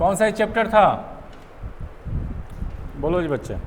कौन सा चैप्टर था? बोलो जी बच्चे।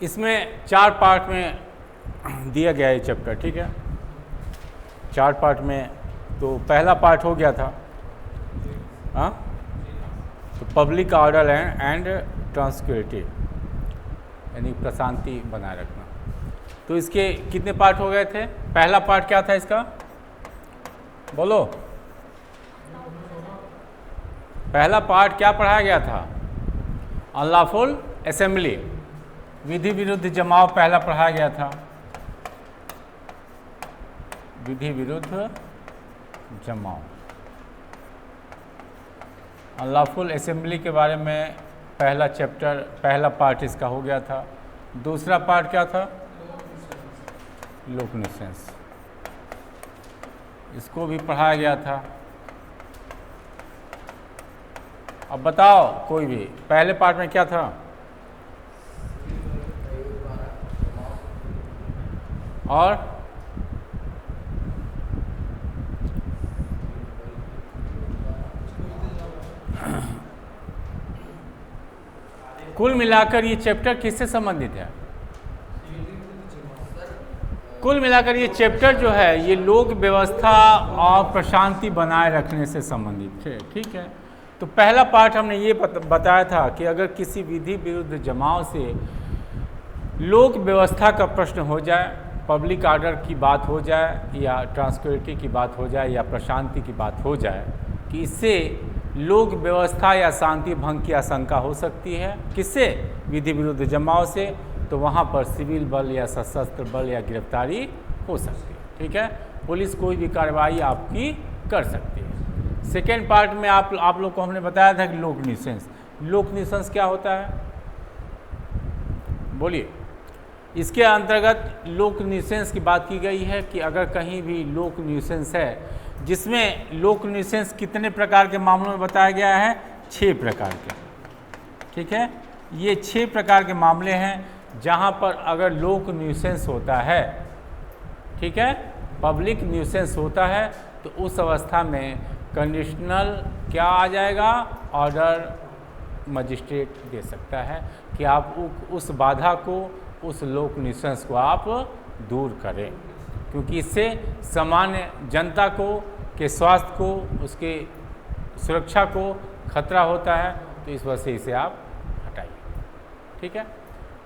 इसमें 4 पार्ट में दिया गया है चैप्टर, ठीक है। 4 पार्ट में तो पहला पार्ट हो गया था, हाँ, तो पब्लिक ऑर्डर एंड ट्रांसक्यूरिटी, यानी प्रशांति बनाए रखना। तो इसके कितने पार्ट हो गए थे? पहला पार्ट क्या था इसका, बोलो। पहला पार्ट क्या पढ़ाया गया था? अनलॉफुल असेंबली, विधि विरुद्ध जमाव पहला पढ़ाया गया था। विधि विरुद्ध जमाव, अनलॉफुल असेंबली के बारे में पहला चैप्टर, पहला पार्ट इसका हो गया था। दूसरा पार्ट क्या था? लोक न्यूसेंस, इसको भी पढ़ाया गया था। अब बताओ कोई भी, पहले पार्ट में क्या था? और कुल मिलाकर ये चैप्टर किससे संबंधित है? कुल मिलाकर ये चैप्टर जो है ये लोक व्यवस्था और प्रशांति बनाए रखने से संबंधित है, ठीक है। तो पहला पार्ट हमने ये बताया था कि अगर किसी विधि विरुद्ध जमाव से लोक व्यवस्था का प्रश्न हो जाए, पब्लिक ऑर्डर की बात हो जाए या ट्रांसक्यूरिटी की बात हो जाए या प्रशांति की बात हो जाए, कि इससे लोक व्यवस्था या शांति भंग की आशंका हो सकती है, किससे? विधि विरुद्ध जमाव से, तो वहाँ पर सिविल बल या सशस्त्र बल या गिरफ्तारी हो सकती है, ठीक है। पुलिस कोई भी कार्रवाई आपकी कर सकती है। सेकेंड पार्ट में आप लोग को हमने बताया था कि लोक न्यूसेंस। लोक न्यूसेंस क्या होता है, बोलिए। इसके अंतर्गत लोक न्यूसेंस की बात की गई है कि अगर कहीं भी लोक न्यूसेंस है, जिसमें लोक न्यूसेंस कितने प्रकार के मामलों में बताया गया है? 6 प्रकार के, ठीक है। ये 6 प्रकार के मामले हैं जहां पर अगर लोक न्यूसेंस होता है, ठीक है, पब्लिक न्यूसेंस होता है, तो उस अवस्था में कंडीशनल क्या आ जाएगा? ऑर्डर मजिस्ट्रेट दे सकता है कि आप उस बाधा को, उस लोक न्यूसेंस को आप दूर करें, क्योंकि इससे सामान्य जनता को के स्वास्थ्य को, उसके सुरक्षा को खतरा होता है, तो इस वजह से इसे आप हटाइए, ठीक है।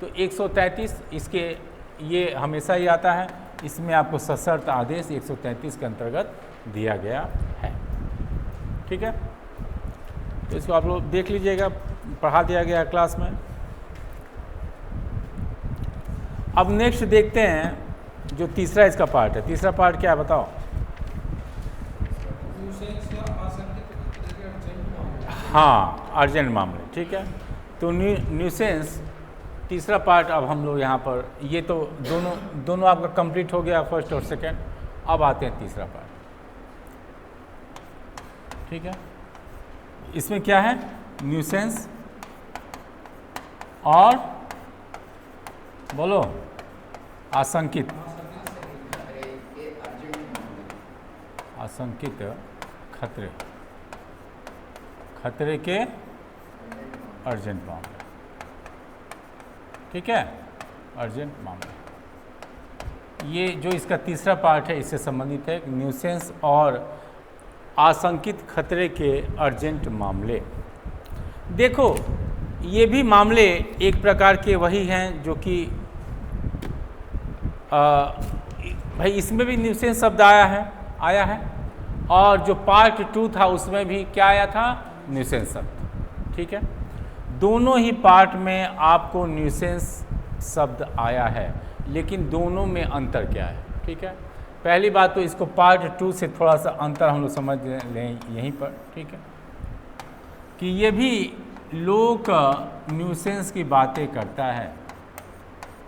तो 133 इसके ये हमेशा ही आता है, इसमें आपको सशर्त आदेश 133 के अंतर्गत दिया गया है, ठीक है। तो इसको आप लोग देख लीजिएगा, पढ़ा दिया गया क्लास में। अब नेक्स्ट देखते हैं जो तीसरा इसका पार्ट है। तीसरा पार्ट क्या है बताओ? हाँ, अर्जेंट मामले, ठीक है। तो न्यूसेंस तीसरा पार्ट अब हम लोग यहाँ पर, ये तो दोनों आपका कंप्लीट हो गया, फर्स्ट और सेकंड। अब आते हैं तीसरा पार्ट, ठीक है। इसमें क्या है? न्यूसेंस और बोलो आशंकित खतरे, खतरे के अर्जेंट मामले, ठीक है, अर्जेंट मामले। ये जो इसका तीसरा पार्ट है इससे संबंधित है, न्यूसेंस और आशंकित खतरे के अर्जेंट मामले, देखो ये भी मामले एक प्रकार के वही हैं जो कि भाई इसमें भी न्यूसेंस शब्द आया है और जो पार्ट 2 था उसमें भी क्या आया था, न्यूसेंस शब्द। ठीक है, दोनों ही पार्ट में आपको न्यूसेंस शब्द आया है, लेकिन दोनों में अंतर क्या है। ठीक है, पहली बात तो इसको पार्ट 2 से थोड़ा सा अंतर हम लोग समझ लें यहीं पर। ठीक है, कि ये भी लोक न्यूसेंस की बातें करता है,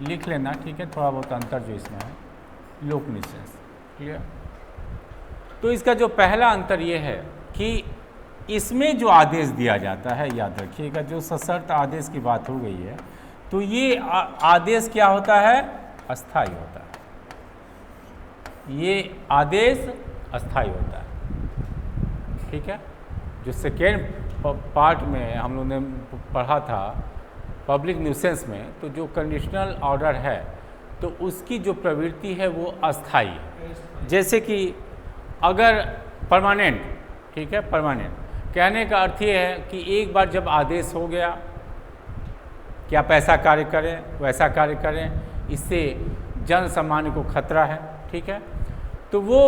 लिख लेना। ठीक है, थोड़ा बहुत अंतर जो इसमें है, लोक न्यूसेंस। क्लियर। तो इसका जो पहला अंतर ये है कि इसमें जो आदेश दिया जाता है, याद रखिएगा, जो सशर्त आदेश की बात हो गई है, तो ये आदेश क्या होता है, अस्थायी होता है। ये आदेश अस्थायी होता है। ठीक है, जो सेकेंड पार्ट में हम लोग ने पढ़ा था पब्लिक न्यूसेंस में, तो जो कंडीशनल ऑर्डर है तो उसकी जो प्रवृत्ति है वो अस्थायी है। जैसे कि अगर परमानेंट, ठीक है, परमानेंट कहने का अर्थ ये है कि एक बार जब आदेश हो गया कि आप ऐसा कार्य करें वैसा कार्य करें, इससे जन सामान्य को खतरा है। ठीक है, तो वो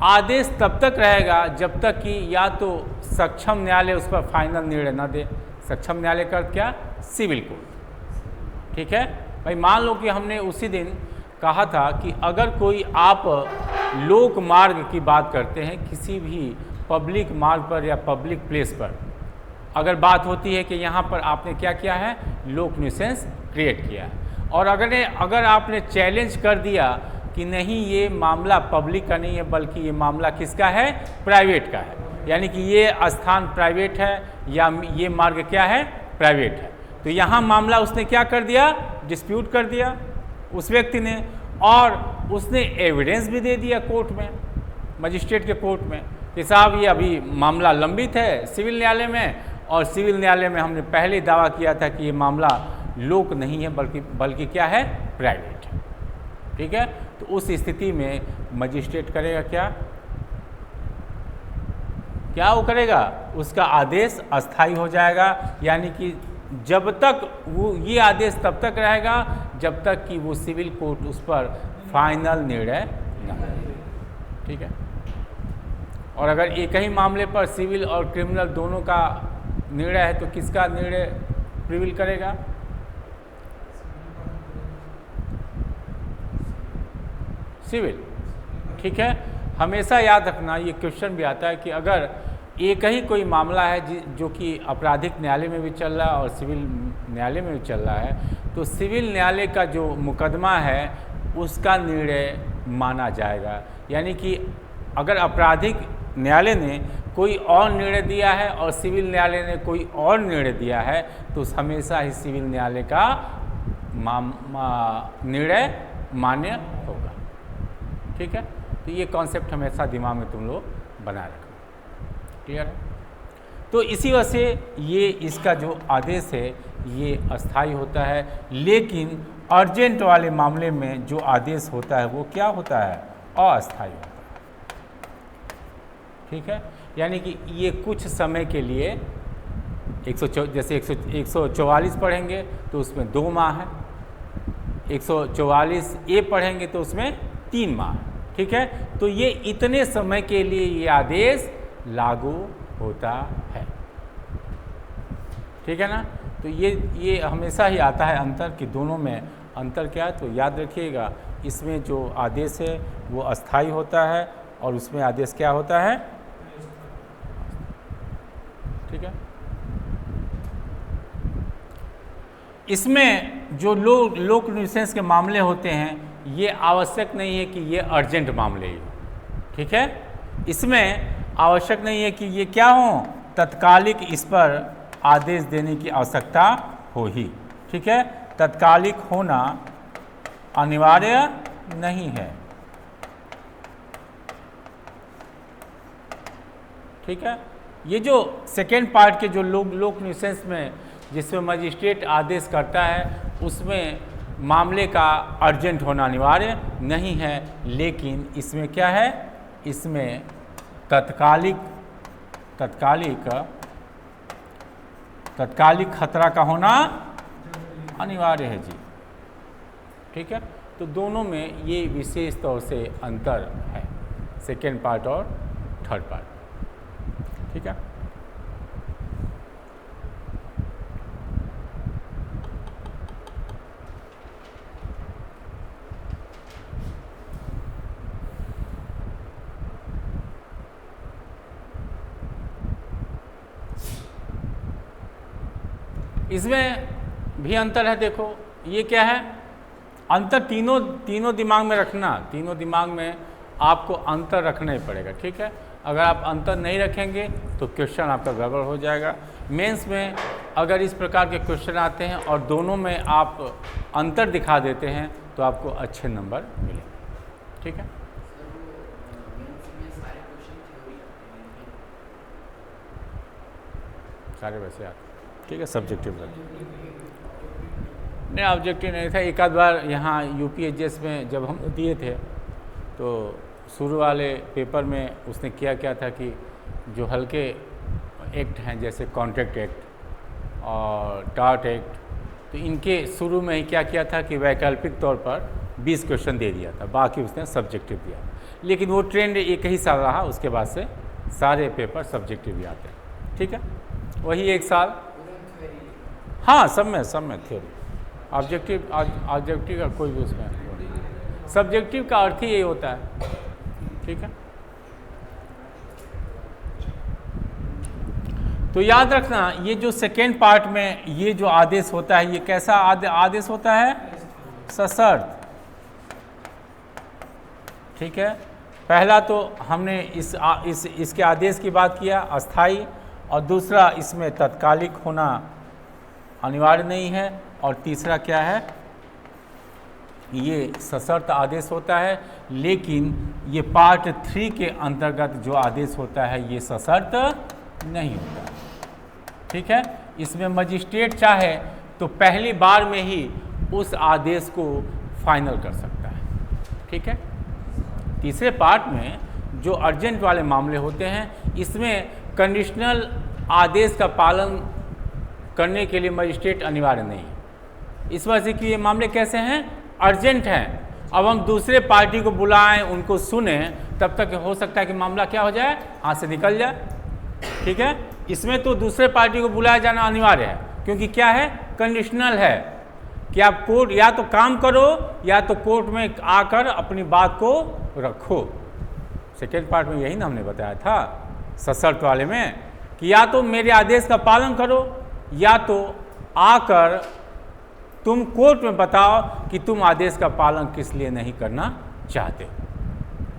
आदेश तब तक रहेगा जब तक कि या तो सक्षम न्यायालय उस पर फाइनल निर्णय न दे। सक्षम न्यायालय का अर्थ क्या, सिविल कोर्ट। ठीक है भाई, मान लो कि हमने उसी दिन कहा था कि अगर कोई आप लोक मार्ग की बात करते हैं, किसी भी पब्लिक मार्ग पर या पब्लिक प्लेस पर अगर बात होती है कि यहाँ पर आपने क्या किया है, लोक न्यूसेंस क्रिएट किया है, और अगर आपने चैलेंज कर दिया कि नहीं ये मामला पब्लिक का नहीं है बल्कि ये मामला किसका है, प्राइवेट का है, यानी कि ये स्थान प्राइवेट है या ये मार्ग क्या है, प्राइवेट है, तो यहाँ मामला उसने क्या कर दिया, डिस्प्यूट कर दिया उस व्यक्ति ने, और उसने एविडेंस भी दे दिया कोर्ट में, मजिस्ट्रेट के कोर्ट में कि साहब ये अभी मामला लंबित है सिविल न्यायालय में, और सिविल न्यायालय में हमने पहले दावा किया था कि ये मामला लोक नहीं है बल्कि क्या है, प्राइवेट है। ठीक है, तो उस स्थिति में मजिस्ट्रेट करेगा क्या वो करेगा, उसका आदेश अस्थायी हो जाएगा, यानी कि जब तक वो ये आदेश तब तक रहेगा जब तक कि वो सिविल कोर्ट उस पर फाइनल निर्णय न ले। ठीक है, और अगर एक ही मामले पर सिविल और क्रिमिनल दोनों का निर्णय है तो किसका निर्णय प्रिविल करेगा, सिविल। ठीक है, हमेशा याद रखना, ये क्वेश्चन भी आता है कि अगर एक ही कोई मामला है जो कि आपराधिक न्यायालय में भी चल रहा है और सिविल न्यायालय में भी चल रहा है, तो सिविल न्यायालय का जो मुकदमा है उसका निर्णय माना जाएगा। यानी कि अगर आपराधिक न्यायालय ने कोई और निर्णय दिया है और सिविल न्यायालय ने कोई और निर्णय दिया है, तो हमेशा ही सिविल न्यायालय का निर्णय मान्य होगा। ठीक है, तो ये कॉन्सेप्ट हमेशा दिमाग में तुम लोग बनाए रखना। क्लियर है, तो इसी वजह से ये इसका जो आदेश है ये अस्थायी होता है, लेकिन अर्जेंट वाले मामले में जो आदेश होता है वो क्या होता है, अस्थायी होता है। ठीक है, यानी कि ये कुछ समय के लिए जैसे 144 पढ़ेंगे तो उसमें 2 माह है, 144A पढ़ेंगे तो उसमें 3 माह। ठीक है, तो ये इतने समय के लिए ये आदेश लागू होता है। ठीक है ना, तो ये हमेशा ही आता है अंतर कि दोनों में अंतर क्या है, तो याद रखिएगा इसमें जो आदेश है वो अस्थायी होता है और उसमें आदेश क्या होता है। ठीक है, इसमें जो लोक न्यूसेंस के मामले होते हैं ये आवश्यक नहीं है कि ये अर्जेंट मामले ही हो। ठीक है, इसमें आवश्यक नहीं है कि ये क्या हो, तत्कालिक इस पर आदेश देने की आवश्यकता हो ही। ठीक है, तत्कालिक होना अनिवार्य नहीं है। ठीक है, ये जो सेकेंड पार्ट के जो लोक न्यूसेंस में जिसमें मजिस्ट्रेट आदेश करता है उसमें मामले का अर्जेंट होना अनिवार्य नहीं है, लेकिन इसमें क्या है, इसमें तत्कालिक तत्कालिक खतरा का होना अनिवार्य है जी। ठीक है, तो दोनों में ये विशेष तौर से अंतर है, सेकेंड पार्ट और थर्ड पार्ट। ठीक है, इसमें भी अंतर है। देखो ये क्या है, अंतर तीनों दिमाग में रखना, तीनों दिमाग में आपको अंतर रखना ही पड़ेगा। ठीक है, अगर आप अंतर नहीं रखेंगे तो क्वेश्चन आपका गड़बड़ हो जाएगा। मेंस में अगर इस प्रकार के क्वेश्चन आते हैं और दोनों में आप अंतर दिखा देते हैं तो आपको अच्छे नंबर मिलेंगे। ठीक है, सारे वैसे आते। ठीक है, सब्जेक्टिव नहीं, ऑब्जेक्टिव नहीं था। एक आध बार यहाँ UPSS में जब हम दिए थे तो शुरू वाले पेपर में उसने क्या था कि जो हल्के एक्ट हैं जैसे कॉन्ट्रैक्ट एक्ट और टार्ट एक्ट, तो इनके शुरू में ही क्या किया था कि वैकल्पिक तौर पर 20 क्वेश्चन दे दिया था, बाकी उसने सब्जेक्टिव दिया। लेकिन वो ट्रेंड एक ही साल रहा, उसके बाद से सारे पेपर सब्जेक्टिव ही आते हैं। ठीक है, वही एक साल, हाँ सब में थ्योरी। ऑब्जेक्टिव का कोई भी उसमें, सब्जेक्टिव का अर्थ ही यही होता है। ठीक है, तो याद रखना ये जो सेकेंड पार्ट में ये जो आदेश होता है, ये कैसा आदेश होता है, सशर्त। ठीक है, पहला तो हमने इसके आदेश की बात किया, अस्थाई, और दूसरा इसमें तत्कालिक होना अनिवार्य नहीं है, और तीसरा क्या है, ये सशर्त आदेश होता है। लेकिन ये पार्ट 3 के अंतर्गत जो आदेश होता है ये सशर्त नहीं होता। ठीक है, इसमें मजिस्ट्रेट चाहे तो पहली बार में ही उस आदेश को फाइनल कर सकता है। ठीक है, तीसरे पार्ट में जो अर्जेंट वाले मामले होते हैं, इसमें कंडीशनल आदेश का पालन करने के लिए मजिस्ट्रेट अनिवार्य नहीं है। इस वजह से कि ये मामले कैसे हैं, अर्जेंट हैं। अब हम दूसरे पार्टी को बुलाएं, उनको सुने, तब तक हो सकता है कि मामला क्या हो जाए, हाथ से निकल जाए। ठीक है, इसमें तो दूसरे पार्टी को बुलाया जाना अनिवार्य है, क्योंकि क्या है, कंडीशनल है कि आप कोर्ट या तो काम करो या तो कोर्ट में आकर अपनी बात को रखो। सेकेंड पार्ट में यही ना हमने बताया था सशर्त वाले में, कि या तो मेरे आदेश का पालन करो या तो आकर तुम कोर्ट में बताओ कि तुम आदेश का पालन किस लिए नहीं करना चाहते।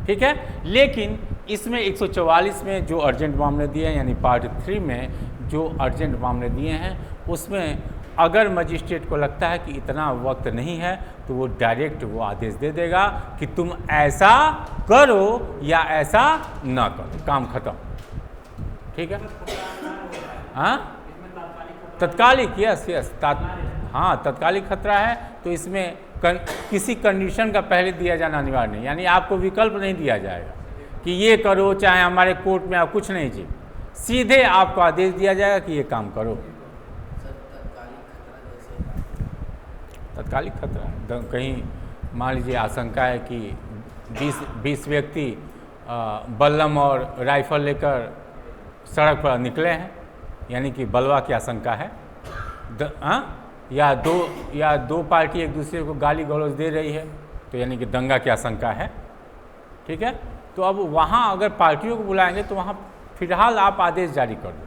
ठीक है, लेकिन इसमें 144 में जो अर्जेंट मामले दिए हैं, यानी पार्ट 3 में जो अर्जेंट मामले दिए हैं, उसमें अगर मजिस्ट्रेट को लगता है कि इतना वक्त नहीं है तो वो डायरेक्ट वो आदेश दे देगा कि तुम ऐसा करो या ऐसा ना करो, काम खत्म। ठीक है, हाँ तत्कालिक, यस हाँ तत्कालिक खतरा है, तो इसमें किसी कंडीशन का पहले दिया जाना अनिवार्य नहीं, यानी आपको विकल्प नहीं दिया जाएगा कि ये करो चाहे हमारे कोर्ट में आप कुछ नहीं जी, सीधे आपको आदेश दिया जाएगा कि ये काम करो। तत्कालिक खतरा, कहीं मान लीजिए आशंका है कि 20 व्यक्ति बल्लम और राइफल लेकर सड़क पर निकले हैं, यानी कि बलवा की आशंका है, या दो पार्टी एक दूसरे को गाली गलौज दे रही है, तो यानी कि दंगा की आशंका है। ठीक है, तो अब वहाँ अगर पार्टियों को बुलाएंगे तो वहाँ फिलहाल आप आदेश जारी कर दो।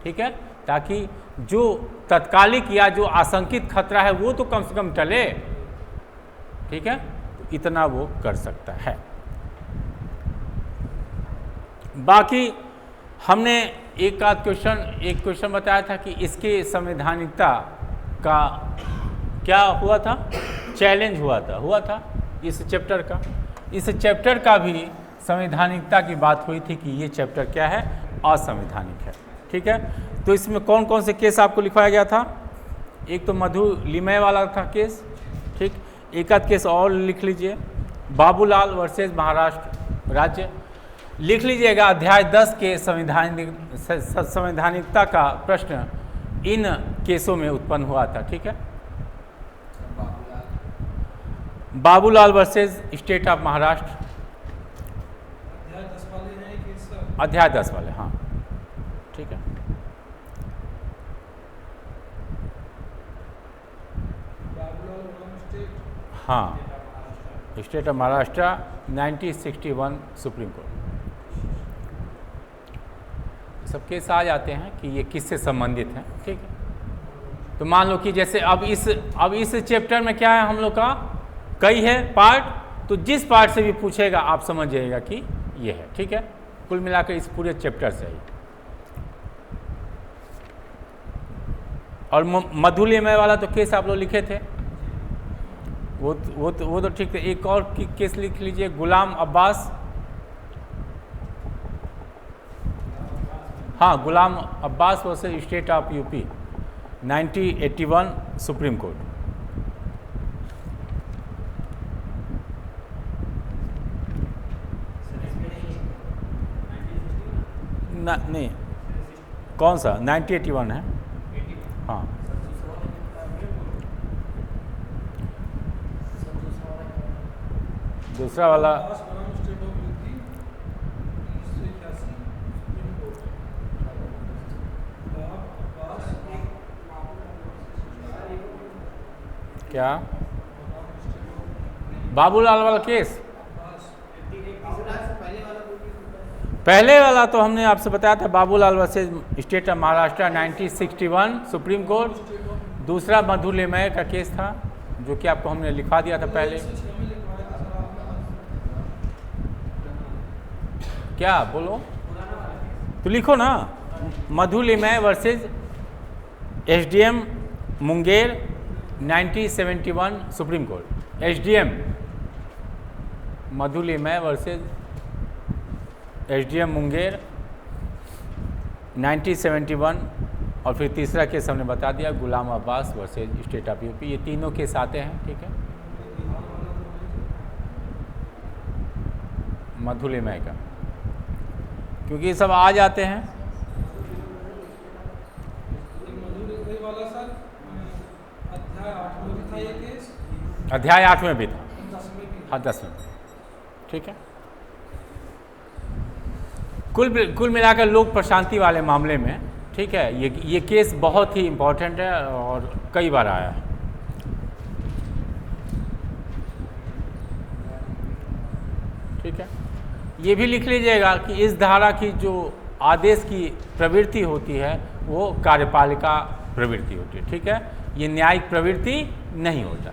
ठीक है, ताकि जो तत्कालिक या जो आशंकित खतरा है वो तो कम से कम टले। ठीक है, तो इतना वो कर सकता है। बाकी हमने एक क्वेश्चन बताया था कि इसके संवैधानिकता का क्या हुआ था, चैलेंज हुआ था इस चैप्टर का। इस चैप्टर का भी संवैधानिकता की बात हुई थी कि ये चैप्टर क्या है, असंवैधानिक है। ठीक है, तो इसमें कौन कौन से केस आपको लिखवाया गया था, एक तो मधु लिमय वाला था केस। ठीक, एक आध केस और लिख लीजिए, बाबूलाल वर्सेस महाराष्ट्र राज्य लिख लीजिएगा। अध्याय 10 के संवैधानिकता का प्रश्न इन केसों में उत्पन्न हुआ था। ठीक है, Babulal versus state of Maharashtra, अध्याय 10 वाले, हाँ ठीक है। हाँ, state of Maharashtra 1961 supreme court. सब केस आ जाते हैं कि ये किससे संबंधित हैं। ठीक है, तो मान लो कि जैसे अब इस चैप्टर में क्या है हम लोग का, कई है पार्ट, तो जिस पार्ट से भी पूछेगा आप समझ जाइएगा कि ये है। ठीक है, कुल मिलाकर इस पूरे चैप्टर से ही। और मधुलिमय वाला तो केस आप लोग लिखे थे, वो तो ठीक है। एक और केस लिख लीजिए, गुलाम अब्बास। हाँ, Ghulam Abbas versus state of UP 1981 Supreme Court. नहीं, कौन सा 1981 है? हाँ, दूसरा वाला क्या, बाबूलाल वाला केस? पहले वाला तो हमने आपसे बताया था, Babulal versus state of Maharashtra 1961 supreme court. दूसरा मधुलिमय का केस था, जो कि आपको हमने लिखा दिया था पहले। क्या बोलो तो लिखो ना, Madhu Limaye versus SDM Munger 1971 Supreme Court. SDM Madhu Limaye versus SDM Munger 1971। और फिर तीसरा केस हमने बता दिया, Ghulam Abbas versus state of UP. ये तीनों केस आते हैं। ठीक है, मधुलिमय का, क्योंकि ये सब आ जाते हैं। अध्याय 8 में भी था, हाँ 10 में। ठीक है, कुल मिलाकर लोक प्रशांति वाले मामले में, ठीक है, ये केस बहुत ही इम्पोर्टेंट है और कई बार आया है। ठीक है, ये भी लिख लीजिएगा कि इस धारा की जो आदेश की प्रवृत्ति होती है वो कार्यपालिका प्रवृत्ति होती है। ठीक है, ये न्यायिक प्रवृत्ति नहीं होता।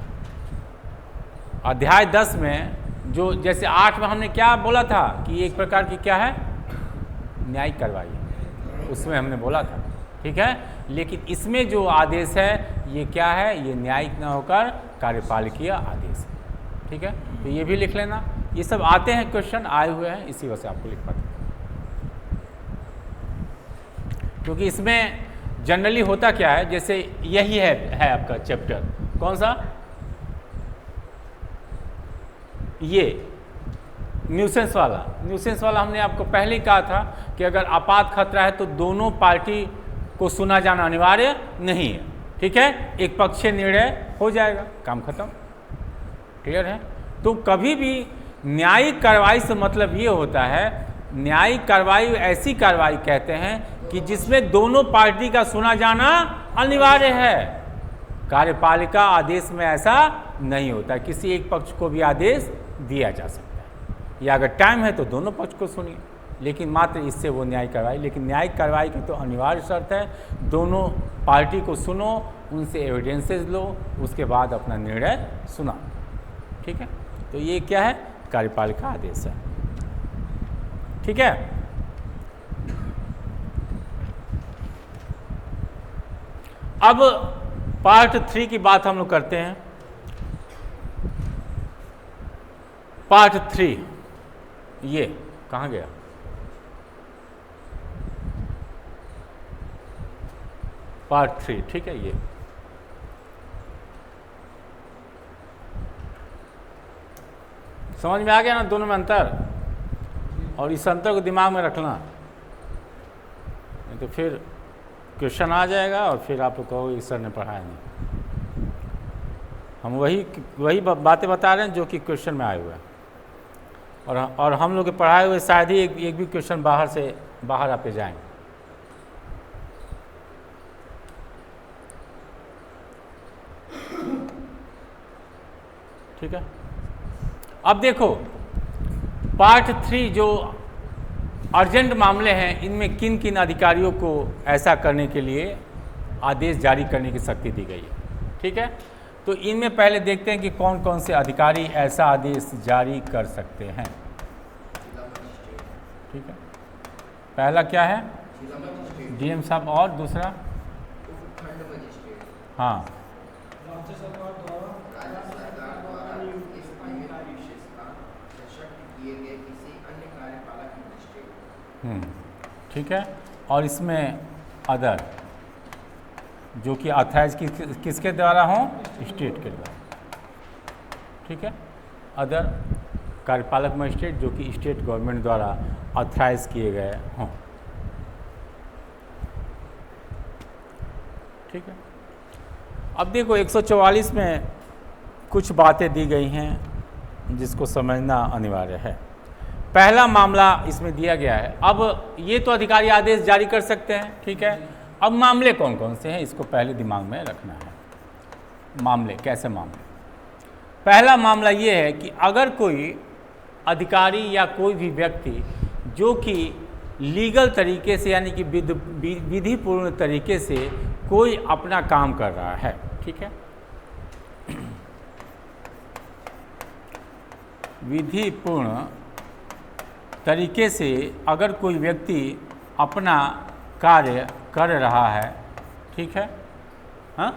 अध्याय 10 में जो, जैसे 8 में हमने क्या बोला था कि एक प्रकार की क्या है, न्यायिक कार्रवाई, उसमें हमने बोला था। ठीक है, लेकिन इसमें जो आदेश है ये क्या है, ये न्यायिक न होकर कार्यपालिकीय आदेश है। ठीक है, तो ये भी लिख लेना। ये सब आते हैं, क्वेश्चन आए हुए हैं, इसी वजह से आपको लिख पाते, क्योंकि इसमें जनरली होता क्या है, जैसे यही है आपका चैप्टर, कौन सा, ये न्यूसेंस वाला हमने आपको पहले ही कहा था कि अगर आपात खतरा है तो दोनों पार्टी को सुना जाना अनिवार्य नहीं है। ठीक है, एक पक्षीय निर्णय हो जाएगा, काम खत्म। क्लियर है? तो कभी भी न्यायिक कार्रवाई से मतलब ये होता है, न्यायिक कार्रवाई ऐसी कार्रवाई कहते हैं कि जिसमें दोनों पार्टी का सुना जाना अनिवार्य है। कार्यपालिका आदेश में ऐसा नहीं होता, किसी एक पक्ष को भी आदेश दिया जा सकता है, या अगर टाइम है तो दोनों पक्ष को सुनिए, लेकिन मात्र इससे वो न्यायिक कार्रवाई। लेकिन न्यायिक कार्रवाई की तो अनिवार्य शर्त है, दोनों पार्टी को सुनो, उनसे एविडेंसेस लो, उसके बाद अपना निर्णय सुना। ठीक है, तो ये क्या है, कार्यपालिका आदेश है। ठीक है, अब पार्ट 3 की बात हम लोग करते हैं। पार्ट 3, ये कहाँ गया, पार्ट 3। ठीक है, ये समझ में आ गया ना दोनों में अंतर, और इस अंतर को दिमाग में रखना, नहीं तो फिर क्वेश्चन आ जाएगा और फिर आप लोग कहोगे सर ने पढ़ाया नहीं। हम वही बातें बता रहे हैं जो कि क्वेश्चन में आए हुए हैं, और हम लोग के पढ़ाए हुए शायद ही एक भी क्वेश्चन बाहर आपके जाएंगे। ठीक है, अब देखो पार्ट 3 जो अर्जेंट मामले हैं, इनमें किन किन अधिकारियों को ऐसा करने के लिए आदेश जारी करने की शक्ति दी गई है। ठीक है, तो इनमें पहले देखते हैं कि कौन कौन से अधिकारी ऐसा आदेश जारी कर सकते हैं। ठीक है, पहला क्या है? डीएम साहब, और दूसरा? हाँ, ठीक है, और इसमें अदर जो कि ऑथराइज किसके द्वारा हो? स्टेट के द्वारा। ठीक है, अदर कार्यपालक मजिस्ट्रेट जो कि स्टेट गवर्नमेंट द्वारा ऑथराइज किए गए हों। ठीक है, अब देखो 144 में कुछ बातें दी गई हैं जिसको समझना अनिवार्य है। पहला मामला इसमें दिया गया है। अब ये तो अधिकारी आदेश जारी कर सकते हैं, ठीक है। अब मामले कौन कौन से हैं इसको पहले दिमाग में रखना है। मामले कैसे? मामले, पहला मामला ये है कि अगर कोई अधिकारी या कोई भी व्यक्ति जो कि लीगल तरीके से यानी कि विधिपूर्ण तरीके से कोई अपना काम कर रहा है, ठीक है, विधिपूर्ण तरीके से अगर कोई व्यक्ति अपना कार्य कर रहा है, ठीक है, हाँ,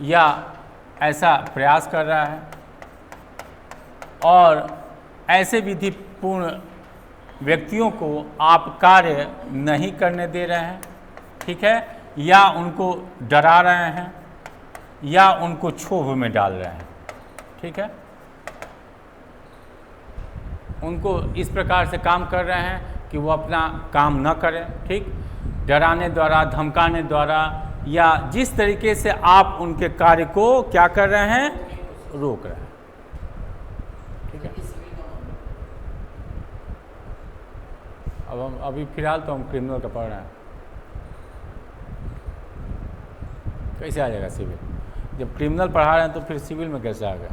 या ऐसा प्रयास कर रहा है और ऐसे विधिपूर्ण व्यक्तियों को आप कार्य नहीं करने दे रहे हैं, ठीक है, या उनको डरा रहे हैं या उनको क्षोभ में डाल रहे हैं, ठीक है, उनको इस प्रकार से काम कर रहे हैं कि वो अपना काम न करें, ठीक, डराने द्वारा, धमकाने द्वारा, या जिस तरीके से आप उनके कार्य को क्या कर रहे हैं, रोक रहे हैं, ठीक है। अब हम अभी फिलहाल तो हम क्रिमिनल का पढ़ रहे हैं, कैसे आ जाएगा सिविल? जब क्रिमिनल पढ़ा रहे हैं तो फिर सिविल में कैसे आ गया?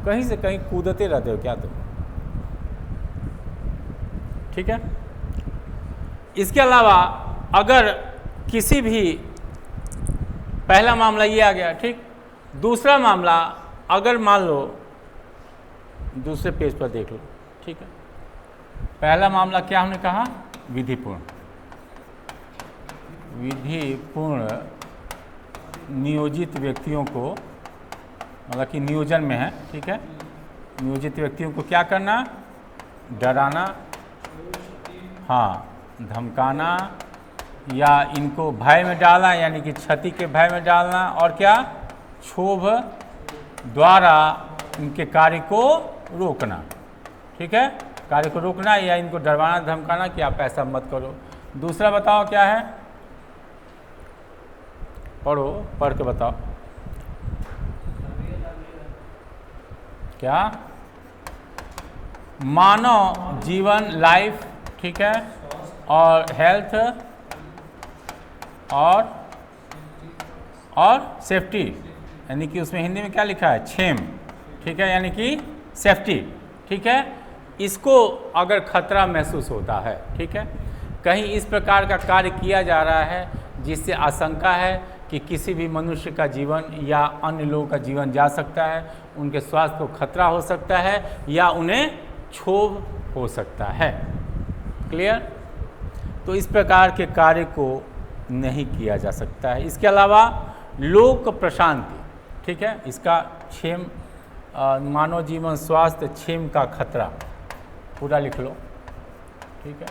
कहीं से कहीं कूदते रहते हो क्या तुम? ठीक है। इसके अलावा अगर किसी भी, पहला मामला ये आ गया, ठीक। दूसरा मामला, अगर मान लो दूसरे पेज पर देख लो, ठीक है, पहला मामला क्या हमने कहा? विधिपूर्ण नियोजित व्यक्तियों को, मतलब कि नियोजन में है, ठीक है, नियोजित व्यक्तियों को क्या करना? डराना, हाँ, धमकाना या इनको भय में डालना, यानी कि क्षति के भय में डालना, और क्या? क्षोभ द्वारा इनके कार्य को रोकना, ठीक है, कार्य को रोकना या इनको डरवाना, धमकाना कि आप ऐसा मत करो। दूसरा बताओ क्या है? पढ़ो, पढ़ के बताओ क्या? मानव जीवन, लाइफ, ठीक है, और हेल्थ और सेफ्टी, यानी कि उसमें हिंदी में क्या लिखा है? क्षेम, ठीक है, यानी कि सेफ्टी, ठीक है। इसको अगर खतरा महसूस होता है, ठीक है, कहीं इस प्रकार का कार्य किया जा रहा है जिससे आशंका है कि किसी भी मनुष्य का जीवन या अन्य लोगों का जीवन जा सकता है, उनके स्वास्थ्य को खतरा हो सकता है या उन्हें क्षोभ हो सकता है। क्लियर? तो इस प्रकार के कार्य को नहीं किया जा सकता है। इसके अलावा लोक प्रशांति, ठीक है, इसका क्षेम, मानव जीवन, स्वास्थ्य, क्षेम का खतरा, पूरा लिख लो, ठीक है।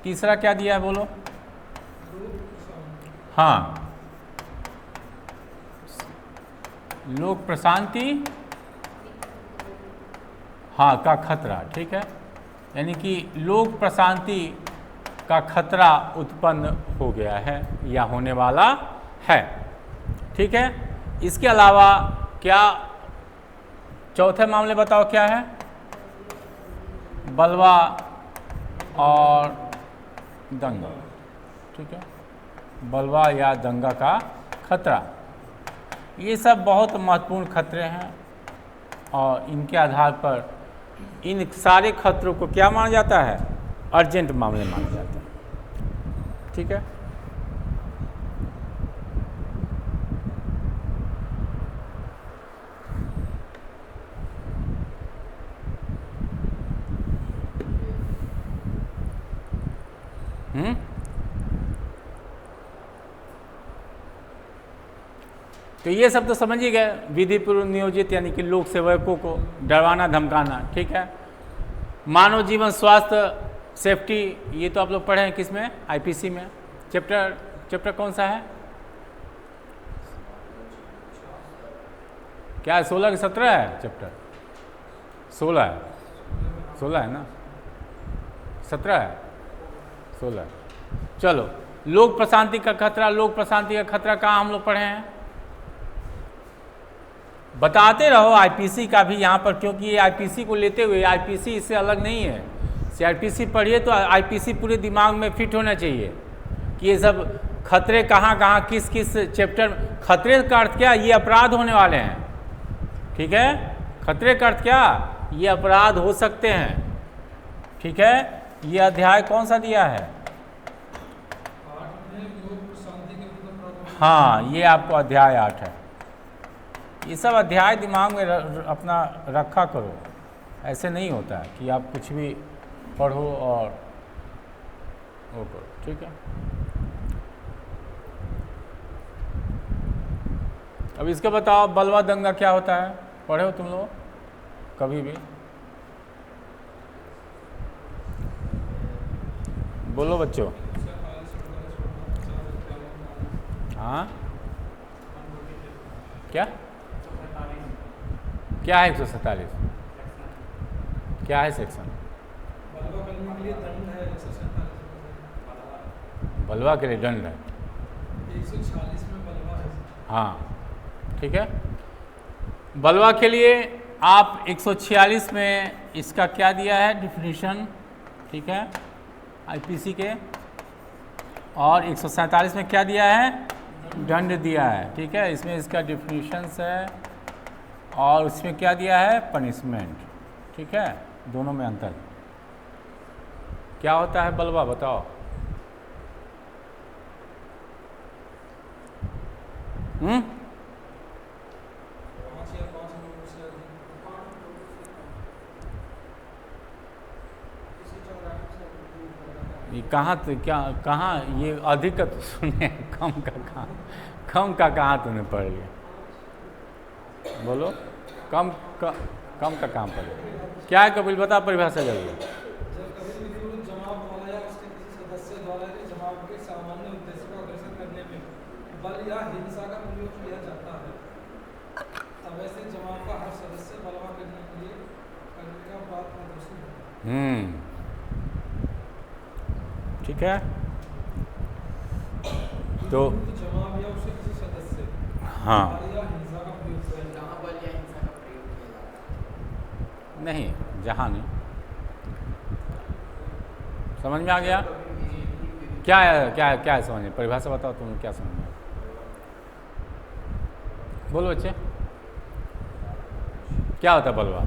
तीसरा क्या दिया है बोलो? हाँ, लोक प्रशांति, हाँ, का खतरा, ठीक है, यानी कि लोक प्रशांति का खतरा उत्पन्न हो गया है या होने वाला है। ठीक है, इसके अलावा क्या चौथे मामले बताओ क्या है? बलवा और दंगा। ठीक है, बलवा या दंगा का खतरा, ये सब बहुत महत्वपूर्ण खतरे हैं और इनके आधार पर इन सारे खतरों को क्या माना जाता है? अर्जेंट मामले माना जाता है। ठीक है, तो ये सब तो समझ ही गए, विधि पूर्व नियोजित यानी कि लोक सेवकों को डरवाना धमकाना। ठीक है, मानव जीवन स्वास्थ्य सेफ्टी, ये तो आप लोग पढ़े हैं किसमें? आईपीसी में। चैप्टर कौन सा है? क्या है? 16 कि 17 है चैप्टर? 16 है, 16 है ना? 17 है, 16। चलो, लोक प्रशांति का खतरा। लोक प्रशांति का खतरा कहाँ हम लोग पढ़े हैं? बताते रहो आईपीसी का भी यहाँ पर, क्योंकि ये आईपीसी को लेते हुए, आईपीसी इससे अलग नहीं है। सीआरपीसी पढ़िए तो आईपीसी पूरे दिमाग में फिट होना चाहिए कि ये सब खतरे कहाँ कहाँ किस किस चैप्टर। खतरे का अर्थ क्या? ये अपराध होने वाले हैं। ठीक है, खतरे का अर्थ क्या? ये अपराध हो सकते हैं। ठीक है, ये अध्याय कौन सा दिया है? हाँ, ये आपको अध्याय 8 है। ये सब अध्याय दिमाग में अपना रखा करो। ऐसे नहीं होता है कि आप कुछ भी पढ़ो और वो करो। ठीक है, अब इसका बताओ, बलवा दंगा क्या होता है? पढ़े हो तुम लोग कभी भी? बोलो बच्चों। हाँ, क्या क्या है 147? क्या है सेक्शन? बलवा के लिए दंड है। 146 में बलवा है। हाँ, ठीक है, बलवा के लिए आप 146 में इसका क्या दिया है? डिफिनीशन। ठीक है, आईपीसी के। और 147 में क्या दिया है? दंड दिया है। ठीक है, इसमें इसका डिफिनीशंस है और इसमें क्या दिया है? पनिशमेंट। ठीक है, दोनों में अंतर। क्या होता है बलवा बताओ? ये कहाँ तो क्या कहाँ ये अधिक का तो सुने, कम का कहाँ तूने पढ़ लिया? बोलो, कम का काम पढ़ लिया। क्या है कपिल, बता परिभाषा जल्दी। जमाव वाला या उसके किसी सदस्य द्वारा जमाव के सामान्य उद्देश्य को अग्रसर करने में बल या हिंसा का प्रयोग किया जाता है, तब ऐसे जमाव का हर सदस्य बलवा करने के लिए करने का बात प्रदर्शित होता है। ठीक है, तो जमाव या उसके किसी सदस्य हाँ बल या हिंसा का प्रयोग किया जाता है। बल या हिंसा का प्रयोग किया जाता है। नहीं, जहाँ नहीं। समझ में आ गया? क्या है समझ में? परिभाषा बताओ, तुम क्या समझ में? बोलो बच्चे, क्या होता है बलवा?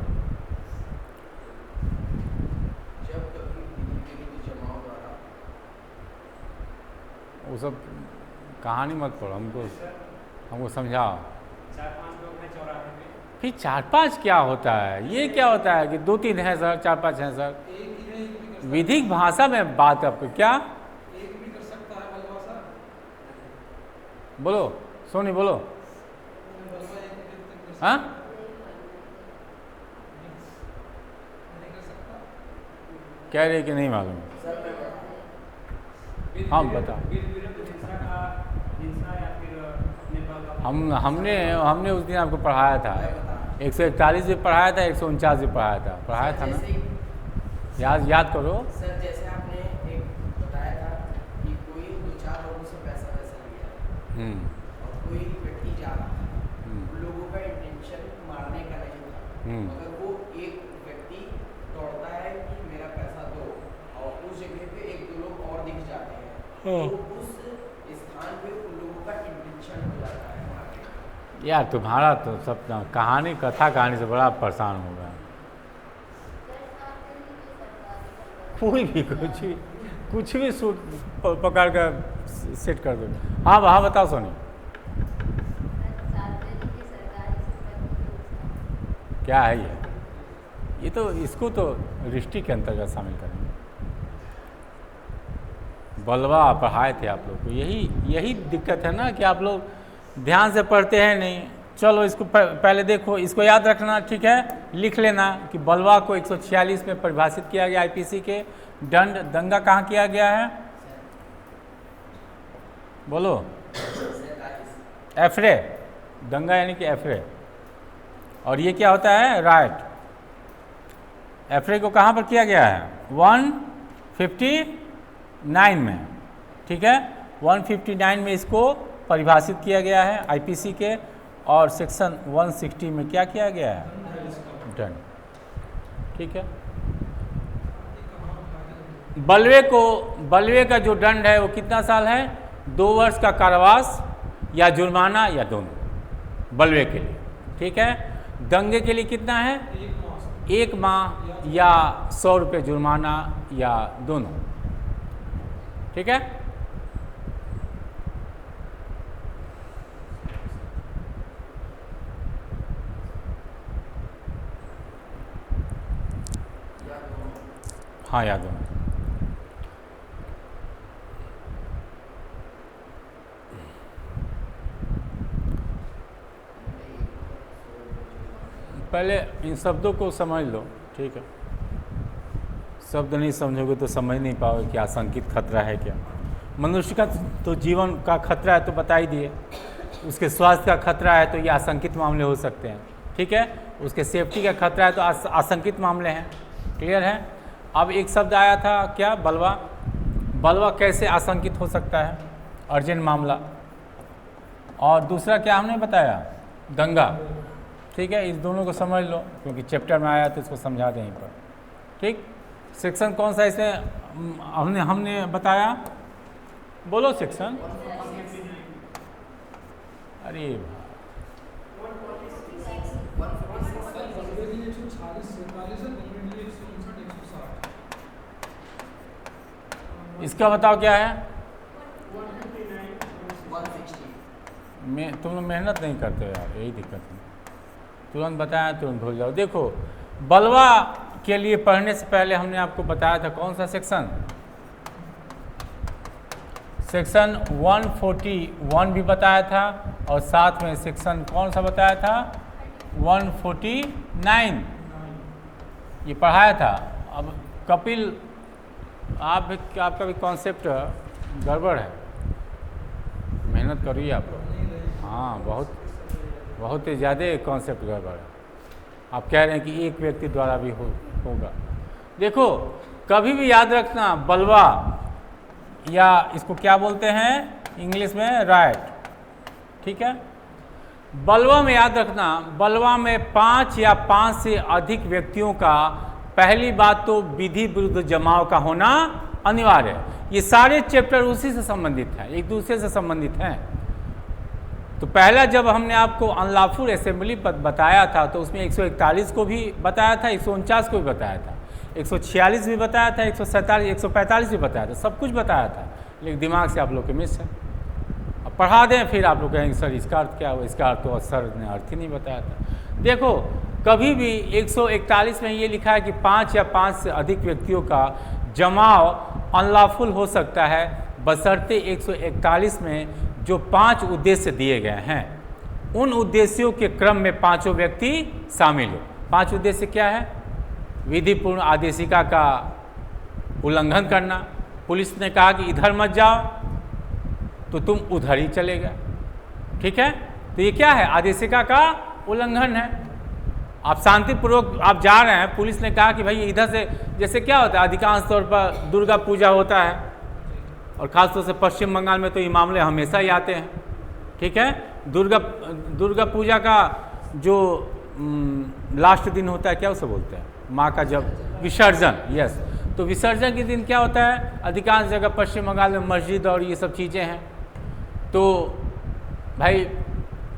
जब कभी विधि के विरुद्ध जमाव द्वारा, वो सब कहानी मत पढ़ो, हमको समझाओ। 4-5 लोग हैं चौराहे पे, फिर 4-5 क्या होता है? ये क्या होता है कि 2-3 हैं सर, 4-5 हैं सर? एक ही है, एक भी कर विधिक भाषा में बात आपको क्या? एक भी कर सकता है बलवा सर। बोलो सोनी, बोलो। बलवा एक व्यक्ति कर सकता हाँ, नहीं कर सकता। कह रहे कि नहीं मालूम? हाँ बताओ। हमने उस दिन आपको पढ़ाया था, 141 भी पढ़ाया था, 149 भी पढ़ाया था ना? याद करो। सर जैसे आपने एक बताया था और कोई व्यक्ति जा रहा था, उन लोगों का इंटेंशन मारने का नहीं था, मगर वो एक व्यक्ति दौड़ता है कि मेरा पैसा दो, और उस जगह पे एक दो लोग और दिख जाते हैं, तो उस स्थान पे उन लोगों का इंटेंशन हो जाता है मारने का। यार तुम्हारा तो सब कहानी से बड़ा परेशान हो गया। कोई भी कुछ भी सूट पकड़ कर सेट कर दो। हाँ हाँ बताओ सोनी। क्या है ये तो इसको तो रिष्टि के अंतर्गत शामिल करेंगे। बलवा पढ़ाए थे आप लोग को, यही दिक्कत है ना कि आप लोग ध्यान से पढ़ते हैं नहीं। चलो इसको पहले देखो, इसको याद रखना, ठीक है, लिख लेना कि बलवा को 146 में परिभाषित किया गया आईपीसी के। दंड दंगा कहाँ किया गया है, बोलो। एफरे, दंगा यानी कि एफरे। और ये क्या होता है, राइट। एफरे को कहाँ पर किया गया है, 159 में, ठीक है। 159 में इसको परिभाषित किया गया है आईपीसी के, और सेक्शन 160 में क्या किया गया है, दंड, ठीक है। बलवे का जो दंड है वो कितना साल है, 2 वर्ष का कारावास या जुर्माना या दोनों, बलवे के लिए, ठीक है। दंगे के लिए कितना है, 1 माह या 100 रुपये जुर्माना या दोनों, ठीक है। हाँ याद हो। पहले इन शब्दों को समझ लो, ठीक है। शब्द नहीं समझोगे तो समझ नहीं पाओगे कि आशंकित खतरा है क्या। मनुष्य का तो जीवन का खतरा है तो बता ही दिए, उसके स्वास्थ्य का खतरा है तो ये आशंकित मामले हो सकते हैं, ठीक है। उसके सेफ्टी का खतरा है तो आशंकित मामले हैं, क्लियर है। अब एक शब्द आया था क्या, बलवा। बलवा कैसे आशंकित हो सकता है, अर्जेंट मामला। और दूसरा क्या हमने बताया, दंगा, ठीक है। इस दोनों को समझ लो क्योंकि चैप्टर में आया तो इसको समझा दें यहीं पर, ठीक। सेक्शन कौन सा इसमें हमने बताया, बोलो सेक्शन। अरे इसका बताओ क्या है। तुम लोग मेहनत नहीं करते यार, यही दिक्कत है। तुरंत बताया तुरंत भूल जाओ। देखो बलवा के लिए पढ़ने से पहले हमने आपको बताया था कौन सा सेक्शन, सेक्शन 141 भी बताया था, और साथ में सेक्शन कौन सा बताया था, 149 ये पढ़ाया था। अब कपिल आपका भी कॉन्सेप्ट गड़बड़ है, मेहनत करिए आप लोग। हाँ बहुत ही ज़्यादा कॉन्सेप्ट गड़बड़ है। आप कह रहे हैं कि एक व्यक्ति द्वारा भी होगा। देखो कभी भी याद रखना, बलवा या इसको क्या बोलते हैं इंग्लिश में, राइट, ठीक है। बलवा में याद रखना, बलवा में 5 या 5 से अधिक व्यक्तियों का, पहली बात तो विधि विरुद्ध जमाव का होना अनिवार्य है। ये सारे चैप्टर उसी से संबंधित हैं, एक दूसरे से संबंधित हैं। तो पहला जब हमने आपको अनलॉफुल असेंबली बताया था तो उसमें 141 को भी बताया था, 149 को भी बताया था, 146 भी बताया था, 147 145 भी बताया था, सब कुछ बताया था, लेकिन दिमाग से आप लोग के मिस है। अब पढ़ा दें फिर आप लोग कहेंगे सर इसका अर्थ क्या हुआ, इसका अर्थ तो सर ने अर्थ ही नहीं बताया था। देखो कभी भी 141 में ये लिखा है कि 5 या 5 से अधिक व्यक्तियों का जमाव अनलॉफुल हो सकता है, बशर्ते 141 में जो 5 उद्देश्य दिए गए हैं उन उद्देश्यों के क्रम में 5 व्यक्ति शामिल हो। 5 उद्देश्य क्या है, विधिपूर्ण आदेशिका का उल्लंघन करना, पुलिस ने कहा कि इधर मत जाओ तो तुम उधर ही चले गए, ठीक है। तो ये क्या है, आदेशिका का उल्लंघन है। आप शांतिपूर्वक आप जा रहे हैं, पुलिस ने कहा कि भाई इधर से, जैसे क्या होता है अधिकांश तौर पर दुर्गा पूजा होता है और ख़ासतौर से पश्चिम बंगाल में तो ये मामले हमेशा ही आते हैं, ठीक है। दुर्गा पूजा का जो लास्ट दिन होता है क्या उसे बोलते हैं, माँ का जब विसर्जन, यस, तो विसर्जन के दिन क्या होता है, अधिकांश जगह पश्चिम बंगाल में मस्जिद और ये सब चीज़ें हैं, तो भाई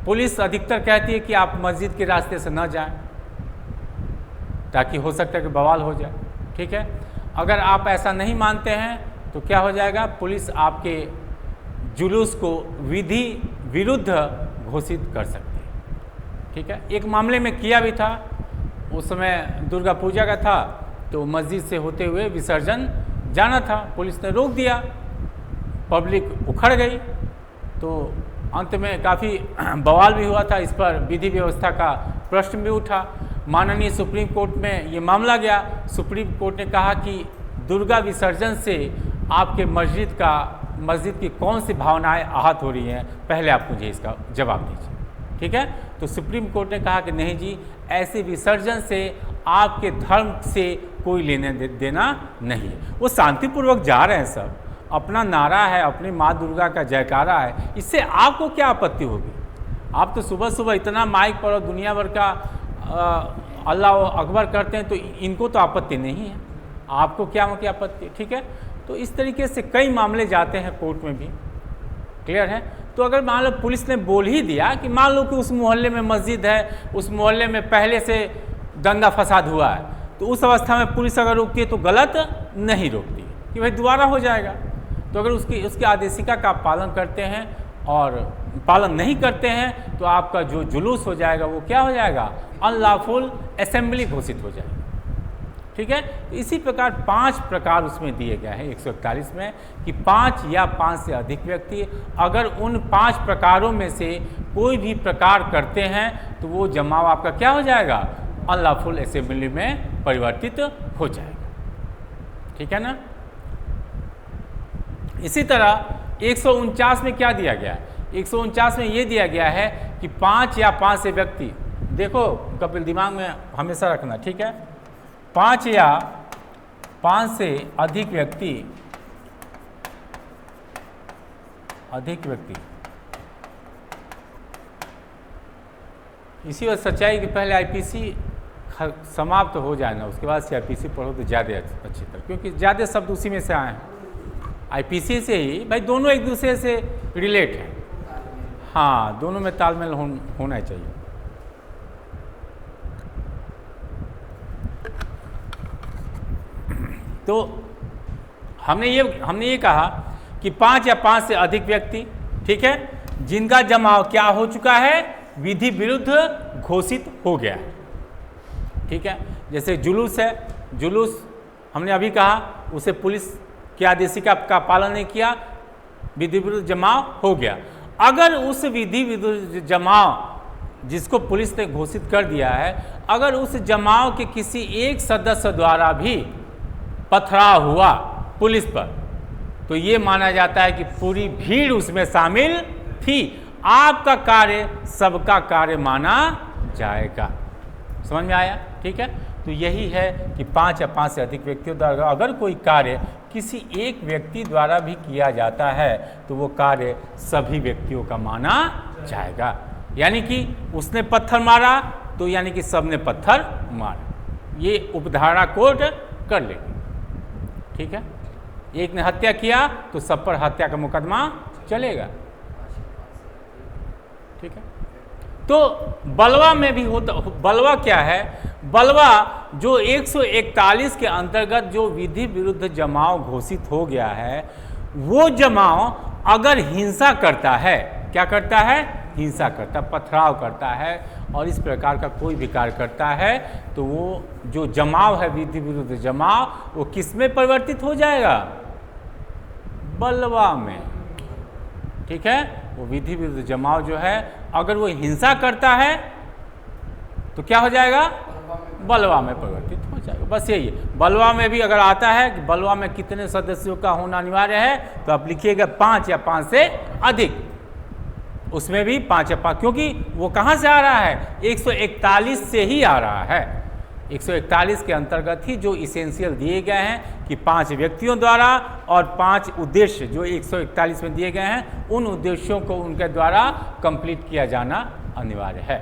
पुलिस अधिकतर कहती है कि आप मस्जिद के रास्ते से न जाएं, ताकि हो सकता है कि बवाल हो जाए, ठीक है। अगर आप ऐसा नहीं मानते हैं तो क्या हो जाएगा, पुलिस आपके जुलूस को विधि विरुद्ध घोषित कर सकती है, ठीक है। एक मामले में किया भी था, उस समय दुर्गा पूजा का था, तो मस्जिद से होते हुए विसर्जन जाना था, पुलिस ने रोक दिया, पब्लिक उखड़ गई, तो अंत में काफ़ी बवाल भी हुआ था, इस पर विधि व्यवस्था का प्रश्न भी उठा। माननीय सुप्रीम कोर्ट में ये मामला गया, सुप्रीम कोर्ट ने कहा कि दुर्गा विसर्जन से आपके मस्जिद की कौन सी भावनाएं आहत हो रही हैं, पहले आप मुझे इसका जवाब दीजिए, ठीक है। तो सुप्रीम कोर्ट ने कहा कि नहीं जी, ऐसे विसर्जन से आपके धर्म से कोई लेने देना नहीं है, वो शांतिपूर्वक जा रहे हैं सब, अपना नारा है, अपनी माँ दुर्गा का जयकारा है, इससे आपको क्या आपत्ति होगी। आप तो सुबह सुबह इतना माइक पर और दुनिया भर का अल्लाह अकबर करते हैं, तो इनको तो आपत्ति नहीं है, आपको क्या आपत्ति, ठीक है। तो इस तरीके से कई मामले जाते हैं कोर्ट में भी, क्लियर है। तो अगर मान लो पुलिस ने बोल ही दिया कि मान लो कि उस मोहल्ले में मस्जिद है, उस मोहल्ले में पहले से दंगा फसाद हुआ है, तो उस अवस्था में पुलिस अगर रोकती है तो गलत नहीं रोकती कि भाई दोबारा हो जाएगा। तो अगर उसकी आदेशिका का आप पालन करते हैं और पालन नहीं करते हैं तो आपका जो जुलूस हो जाएगा वो क्या हो जाएगा, अनलॉफुल असेंबली घोषित हो जाएगा, ठीक है। इसी प्रकार 5 प्रकार उसमें दिए गए हैं 141 में कि 5 या 5 से अधिक व्यक्ति अगर उन 5 प्रकारों में से कोई भी प्रकार करते हैं तो वो जमाव आपका क्या हो जाएगा, अनलॉफुल असेंबली में परिवर्तित हो जाएगा, ठीक है ना। इसी तरह 149 में क्या दिया गया है, 149 में ये दिया गया है कि 5 या 5 से व्यक्ति, देखो कपिल दिमाग में हमेशा रखना, ठीक है, 5 या 5 से अधिक व्यक्ति इसी वजह सच्चाई कि पहले आईपीसी समाप्त हो जाए ना, उसके बाद सीआरपीसी पढ़ो तो ज़्यादा अच्छी तरह, क्योंकि ज़्यादा शब्द उसी में से आए हैं, आईपीसी से ही, भाई दोनों एक दूसरे से रिलेट हैं, हाँ दोनों में तालमेल होना चाहिए। तो हमने ये कहा कि 5 या 5 से अधिक व्यक्ति, ठीक है, जिनका जमाव क्या हो चुका है, विधि विरुद्ध घोषित हो गया है, ठीक है। जैसे जुलूस है, जुलूस हमने अभी कहा, उसे पुलिस की आदेशिका का पालन नहीं किया, विधि विरुद्ध जमाव हो गया। अगर उस विधि विरुद्ध जमाव जिसको पुलिस ने घोषित कर दिया है, अगर उस जमाव के किसी एक सदस्य द्वारा भी पथराव हुआ पुलिस पर, तो ये माना जाता है कि पूरी भीड़ उसमें शामिल थी, आपका कार्य सबका कार्य माना जाएगा। समझ में आया, ठीक है। तो यही है कि 5 या 5 से अधिक व्यक्तियों द्वारा अगर कोई कार्य किसी एक व्यक्ति द्वारा भी किया जाता है तो वो कार्य सभी व्यक्तियों का माना जाएगा। यानी कि उसने पत्थर मारा तो यानी कि सबने पत्थर मारा, ये उपधारा कोर्ट कर लेगी, ठीक है। एक ने हत्या किया तो सब पर हत्या का मुकदमा चलेगा, ठीक है। तो बलवा में भी होता, बलवा क्या है, बलवा जो 141 के अंतर्गत जो विधि विरुद्ध जमाव घोषित हो गया है, वो जमाव अगर हिंसा करता है, क्या करता है, हिंसा करता, पथराव करता है और इस प्रकार का कोई भी कार्य करता है, तो वो जो जमाव है विधि विरुद्ध जमाव, वो किस में परिवर्तित हो जाएगा, बलवा में, ठीक है। वो विधि विरुद्ध जमाव जो है अगर वो हिंसा करता है तो क्या हो जाएगा, बलवा में परिवर्तित हो जाएगा। बस यही है। बलवा में भी अगर आता है कि बलवा में कितने सदस्यों का होना अनिवार्य है, तो आप लिखिएगा 5 या 5 से अधिक, उसमें भी 5 या 5, क्योंकि वो कहाँ से आ रहा है, 141 से ही आ रहा है। 141 के अंतर्गत ही जो इसेंशियल दिए गए हैं कि 5 व्यक्तियों द्वारा और 5 उद्देश्य जो 141 में दिए गए हैं, उन उद्देश्यों को उनके द्वारा कंप्लीट किया जाना अनिवार्य है।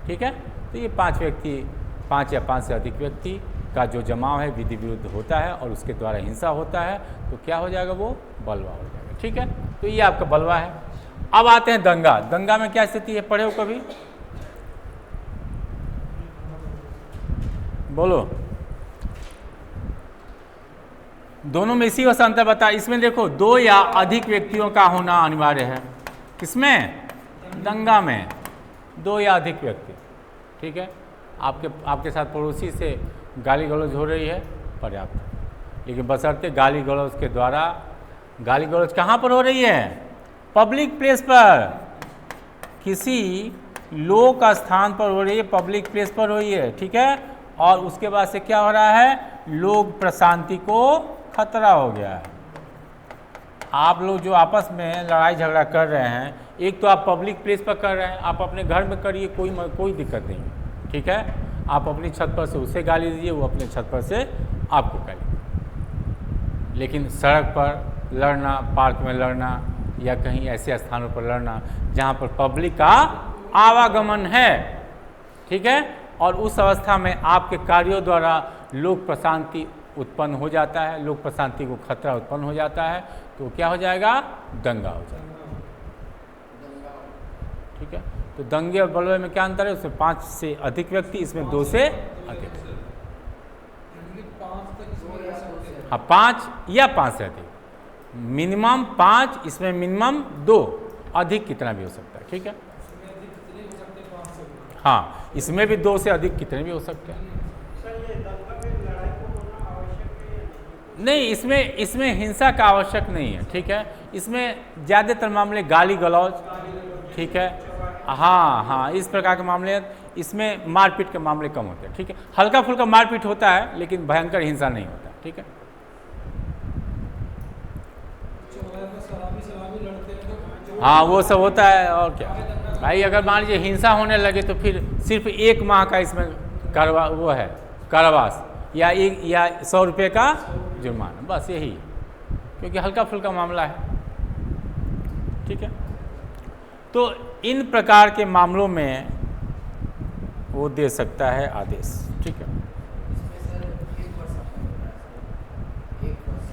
ठीक है, तो ये 5 व्यक्ति, 5 या 5 से अधिक व्यक्ति का जो जमाव है विधि विरुद्ध होता है और उसके द्वारा हिंसा होता है, तो क्या हो जाएगा, वो बलवा हो जाएगा। ठीक है, तो ये आपका बलवा है। अब आते हैं दंगा। दंगा में क्या स्थिति है, पढ़े हो कभी? बोलो। दोनों में इसी का अंतर बता। इसमें देखो 2 या अधिक व्यक्तियों का होना अनिवार्य है। किसमें? दंगा में 2 या अधिक व्यक्ति। ठीक है, आपके साथ पड़ोसी से गाली गलौज हो रही है, पर्याप्त। लेकिन बशर्ते गाली गलौज के द्वारा, गाली गलौज कहाँ पर हो रही है? पब्लिक प्लेस पर, किसी लोक स्थान पर हो रही है, पब्लिक प्लेस पर हो रही है। ठीक है, और उसके बाद से क्या हो रहा है, लोक प्रशांति को खतरा हो गया है। आप लोग जो आपस में लड़ाई झगड़ा कर रहे हैं, एक तो आप पब्लिक प्लेस पर कर रहे हैं, आप अपने घर में करिए, कोई दिक्कत नहीं है। ठीक है, आप अपनी छत पर से उसे गाली दीजिए, वो अपने छत पर से आपको गाली। लेकिन सड़क पर लड़ना, पार्क में लड़ना या कहीं ऐसे स्थानों पर लड़ना जहाँ पर पब्लिक का आवागमन है, ठीक है, और उस अवस्था में आपके कार्यों द्वारा लोक प्रशांति उत्पन्न हो जाता है, लोक प्रशांति को खतरा उत्पन्न हो जाता है, तो क्या हो जाएगा, दंगा हो जाएगा। ठीक है, तो दंगे और बलवे में क्या अंतर है? उसमें 5 से अधिक व्यक्ति, इसमें 2 से अधिक। हाँ, 5 या 5 से अधिक, मिनिमम 5, इसमें मिनिमम 2, अधिक कितना भी हो सकता है। ठीक है, हाँ, इसमें भी 2 से अधिक कितने भी हो सकते हैं। नहीं, इसमें हिंसा का आवश्यक नहीं है। ठीक है, इसमें ज़्यादातर मामले गाली गलौज, ठीक है, हाँ, इस प्रकार के मामले, इसमें मारपीट के मामले कम होते हैं। ठीक है, हल्का फुल्का मारपीट होता है लेकिन भयंकर हिंसा नहीं होता। ठीक है, हाँ, वो सब होता है। और क्या भाई, अगर मान लीजिए हिंसा होने लगे तो फिर सिर्फ 1 माह का इसमें कारावास या 100 रुपये का जुर्माना, बस यही, क्योंकि हल्का फुल्का मामला है। ठीक है, तो इन प्रकार के मामलों में वो दे सकता है आदेश। ठीक है,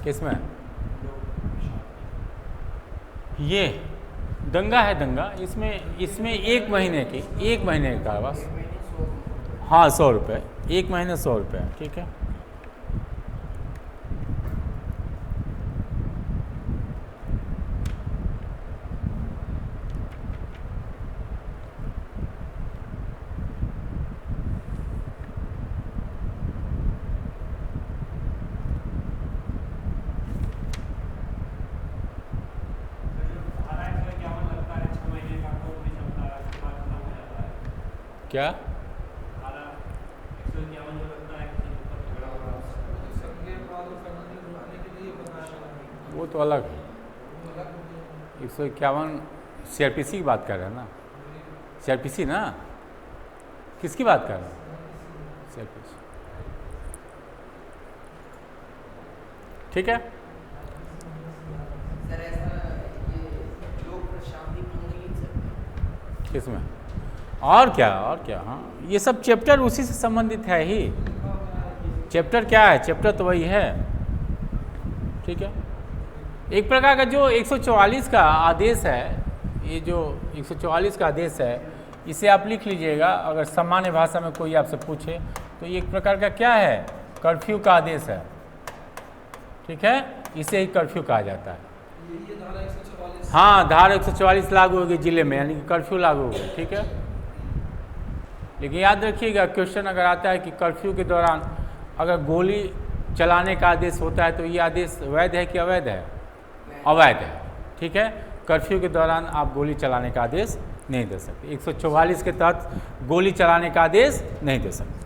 किसमें? ये दंगा है, दंगा, इसमें 1 महीने का कारावास। हाँ, 100 रुपये, 1 महीने 100 रुपये। ठीक है, क्या? वो तो अलग है। 151 CRPC की बात कर रहे हैं ना, CRPC ना, किसकी बात कर रहे हैं? CRPC। ठीक है, किसमें? और क्या, हाँ, ये सब चैप्टर उसी से संबंधित है ही। चैप्टर क्या है? चैप्टर तो वही है। ठीक है, एक प्रकार का जो 144 का आदेश है, ये जो 144 का आदेश है, इसे आप लिख लीजिएगा। अगर सामान्य भाषा में कोई आपसे पूछे तो ये एक प्रकार का क्या है? कर्फ्यू का आदेश है। ठीक है, इसे ही कर्फ्यू कहा जाता है। हाँ, धारा 144 लागू होगी जिले में, यानी कि कर्फ्यू लागू होगी। ठीक है, लेकिन याद रखिएगा, क्वेश्चन अगर आता है कि कर्फ्यू के दौरान अगर गोली चलाने का आदेश होता है तो ये आदेश वैध है कि अवैध है? अवैध है। ठीक है, कर्फ्यू के दौरान आप गोली चलाने का आदेश नहीं दे सकते। 144 के तहत गोली चलाने का आदेश नहीं दे सकते।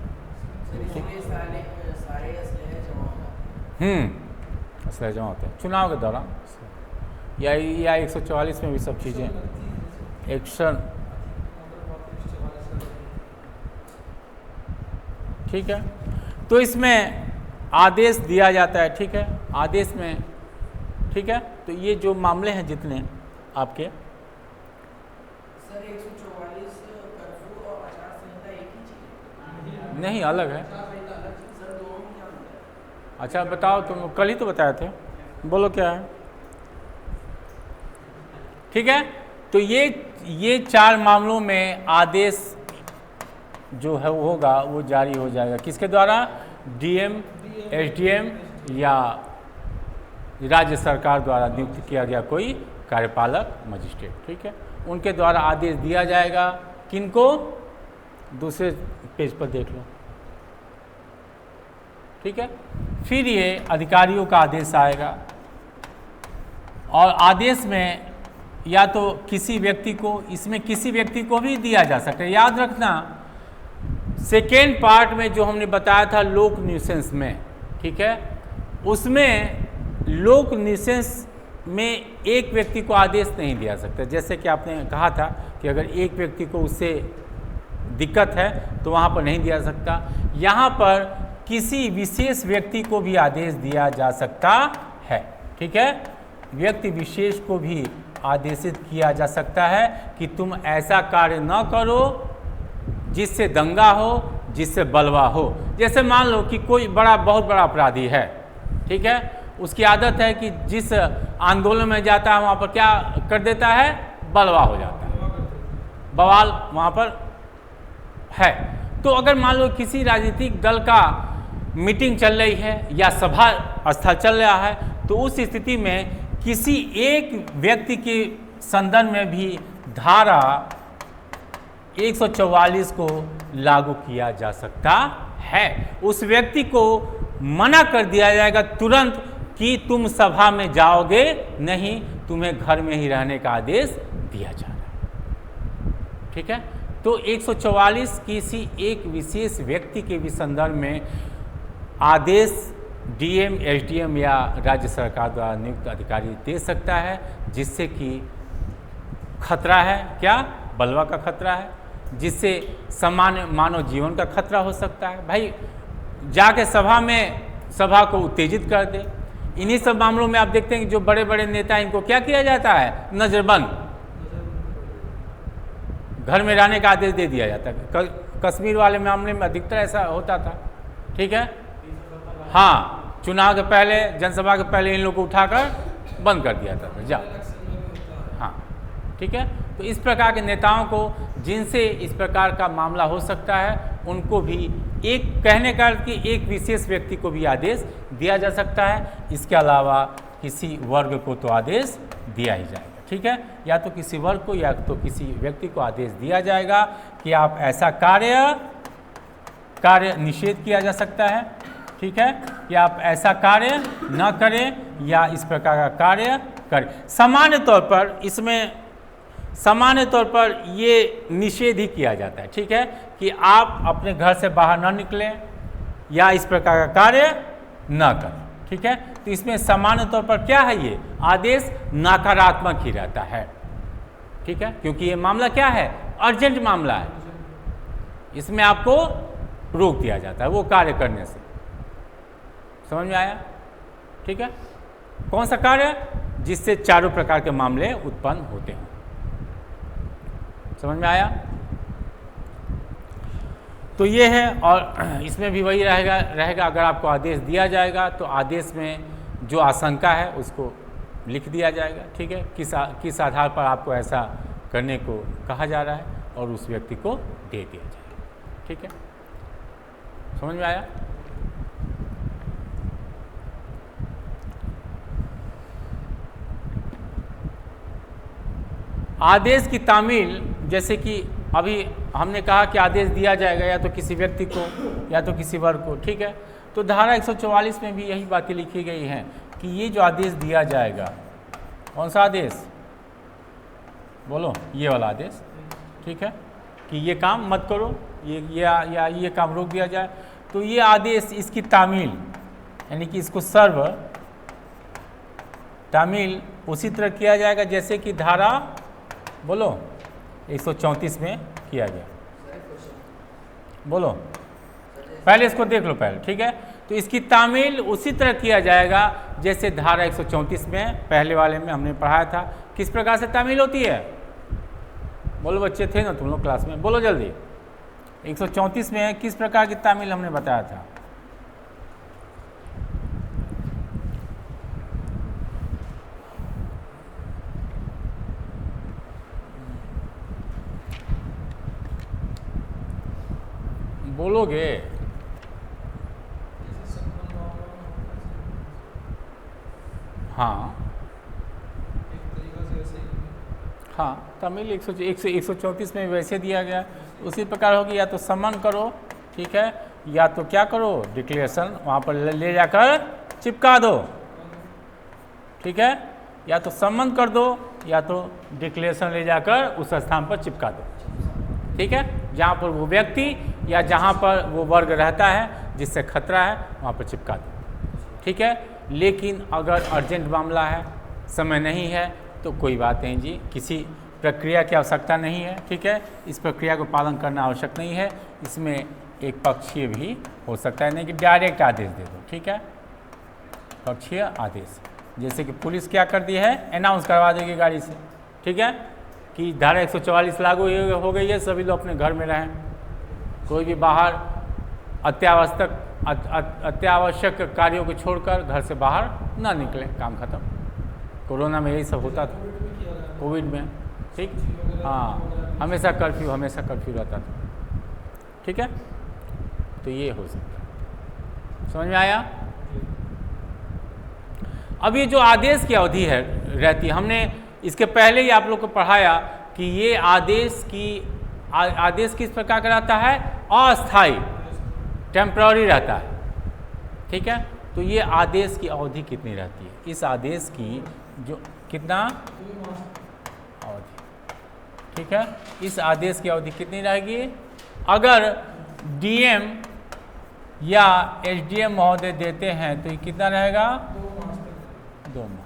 असले जमा होते हैं चुनाव के दौरान, या 144 में भी सब चीज़ें एक्शन। ठीक है, तो इसमें आदेश दिया जाता है, ठीक है, आदेश में, ठीक है। तो ये जो मामले हैं जितने आपके, सर 144 कर्फ्यू और आचार संहिता एक ही चीज है? नहीं अलग है। सर दोनों में क्या अंतर है? अच्छा बताओ, तुम कल ही तो बताए थे, बोलो क्या है। ठीक है, तो ये 4 मामलों में आदेश जो है वो होगा, वो जारी हो जाएगा किसके द्वारा? डीएम, एसडीएम या राज्य सरकार द्वारा नियुक्त किया गया कोई कार्यपालक मजिस्ट्रेट, ठीक है, उनके द्वारा आदेश दिया जाएगा। किनको? दूसरे पेज पर देख लो, ठीक है। फिर ये अधिकारियों का आदेश आएगा, और आदेश में या तो किसी व्यक्ति को, इसमें किसी व्यक्ति को भी दिया जा सकता है। याद रखना, सेकेंड पार्ट में जो हमने बताया था लोक न्यूसेंस में, ठीक है, उसमें लोक न्यूसेंस में एक व्यक्ति को आदेश नहीं दिया सकता। जैसे कि आपने कहा था कि अगर एक व्यक्ति को उससे दिक्कत है तो वहाँ पर नहीं दिया सकता। यहाँ पर किसी विशेष व्यक्ति को भी आदेश दिया जा सकता है, ठीक है। व्यक्ति विशेष को भी आदेशित किया जा सकता है कि तुम ऐसा कार्य न करो जिससे दंगा हो, जिससे बलवा हो। जैसे मान लो कि कोई बहुत बड़ा अपराधी है, ठीक है, उसकी आदत है कि जिस आंदोलन में जाता है वहाँ पर क्या कर देता है? बलवा हो जाता है, बवाल वहाँ पर है। तो अगर मान लो किसी राजनीतिक दल का मीटिंग चल रही है या सभा स्थल चल रहा है, तो उस स्थिति में किसी एक व्यक्ति के संदर्भ में भी धारा 144 को लागू किया जा सकता है। उस व्यक्ति को मना कर दिया जाएगा तुरंत कि तुम सभा में जाओगे नहीं, तुम्हें घर में ही रहने का आदेश दिया जा रहा है, ठीक है। तो 144 किसी एक विशेष व्यक्ति के भी संदर्भ में आदेश डीएम, एसडीएम या राज्य सरकार द्वारा नियुक्त अधिकारी दे सकता है, जिससे कि खतरा है, क्या? बलवा का खतरा है, जिससे सामान्य मानव जीवन का खतरा हो सकता है। भाई जाके सभा में सभा को उत्तेजित कर दे। इन्हीं सब मामलों में आप देखते हैं कि जो बड़े बड़े नेता, इनको क्या किया जाता है? नजरबंद, घर में रहने का आदेश दे दिया जाता है। कश्मीर वाले मामले में अधिकतर ऐसा होता था, ठीक है। हाँ, चुनाव के पहले, जनसभा के पहले इन लोगों को उठाकर बंद कर दिया था, जा। हाँ, ठीक है। तो इस प्रकार के नेताओं को, जिनसे इस प्रकार का मामला हो सकता है, उनको भी एक कहने का कि एक विशेष व्यक्ति को भी आदेश दिया जा सकता है। इसके अलावा किसी वर्ग को तो आदेश दिया ही जाएगा, ठीक है। या तो किसी वर्ग को या तो किसी व्यक्ति को आदेश दिया जाएगा कि आप ऐसा कार्य निषेध किया जा सकता है, ठीक है, कि आप ऐसा कार्य न करें या इस प्रकार का कार्य करें। सामान्य तौर पर इसमें ये निषेध ही किया जाता है, ठीक है, कि आप अपने घर से बाहर न निकलें या इस प्रकार का कार्य न करें, ठीक है। तो इसमें सामान्य तौर पर क्या है? ये आदेश नकारात्मक ही रहता है, ठीक है, क्योंकि ये मामला क्या है? अर्जेंट मामला है। इसमें आपको रोक दिया जाता है वो कार्य करने से। समझ में आया? ठीक है। कौन सा कार्य? जिससे चारों प्रकार के मामले उत्पन्न होते हैं। समझ में आया? तो ये है, और इसमें भी वही रहेगा। अगर आपको आदेश दिया जाएगा तो आदेश में जो आशंका है उसको लिख दिया जाएगा, ठीक है, किस आधार पर आपको ऐसा करने को कहा जा रहा है, और उस व्यक्ति को दे दिया जाएगा, ठीक है। समझ में आया? आदेश की तामील, जैसे कि अभी हमने कहा कि आदेश दिया जाएगा या तो किसी व्यक्ति को या तो किसी वर्ग को, ठीक है। तो धारा 144 में भी यही बातें लिखी गई हैं कि ये जो आदेश दिया जाएगा, कौन सा आदेश? बोलो, ये वाला आदेश, ठीक है, कि ये काम मत करो, ये काम रोक दिया जाए। तो ये आदेश, इसकी तामील यानी कि इसको तामील उसी तरह किया जाएगा जैसे कि धारा, बोलो, 134 में किया गया। बोलो। जैसे पहले इसको देख लो पहले, ठीक है। तो इसकी तामील उसी तरह किया जाएगा जैसे धारा 134 में पहले वाले में हमने पढ़ाया था। किस प्रकार से तामील होती है? बोलो, बच्चे थे ना तुम लोग क्लास में, बोलो जल्दी। 134 में किस प्रकार की तामील हमने बताया था? बोलोगे? हाँ हाँ, तमिल 134 में वैसे दिया गया, उसी प्रकार होगी। या तो सम्मन करो, ठीक है, या तो क्या करो, डिक्लेरेशन वहाँ पर ले जाकर चिपका दो, ठीक है। या तो सम्मन कर दो या तो डिक्लेरेशन ले जाकर उस स्थान पर चिपका दो, ठीक है, जहाँ पर वो व्यक्ति या जहाँ पर वो वर्ग रहता है जिससे खतरा है वहाँ पर चिपका दो, ठीक है। लेकिन अगर अर्जेंट मामला है, समय नहीं है, तो कोई बात नहीं जी, किसी प्रक्रिया की आवश्यकता नहीं है, ठीक है। इस प्रक्रिया को पालन करना आवश्यक नहीं है। इसमें एक पक्षीय भी हो सकता है, नहीं कि डायरेक्ट आदेश दे दो, ठीक है, पक्षीय आदेश। जैसे कि पुलिस क्या कर दी है, अनाउंस करवा देगी गाड़ी से, ठीक है, कि धारा 144 लागू हो गई है, सभी लोग अपने घर में रहें, कोई भी बाहर अत्यावश्यक कार्यों को छोड़कर घर से बाहर ना निकले, काम खत्म। कोरोना में यही सब होता था, कोविड में, ठीक, हाँ, हमेशा कर्फ्यू रहता था, ठीक है। तो ये हो सकता है, समझ में आया? अब ये जो आदेश की अवधि है रहती है, हमने इसके पहले ही आप लोग को पढ़ाया कि ये आदेश किस प्रकार का रहता है, अस्थायी, टेम्पररी रहता है, ठीक है। तो ये आदेश की अवधि कितनी रहती है? इस आदेश की जो कितना अवधि, ठीक है, इस आदेश की अवधि कितनी रहेगी? अगर डीएम या एसडीएम महोदय देते हैं तो ये कितना रहेगा? 2 माह,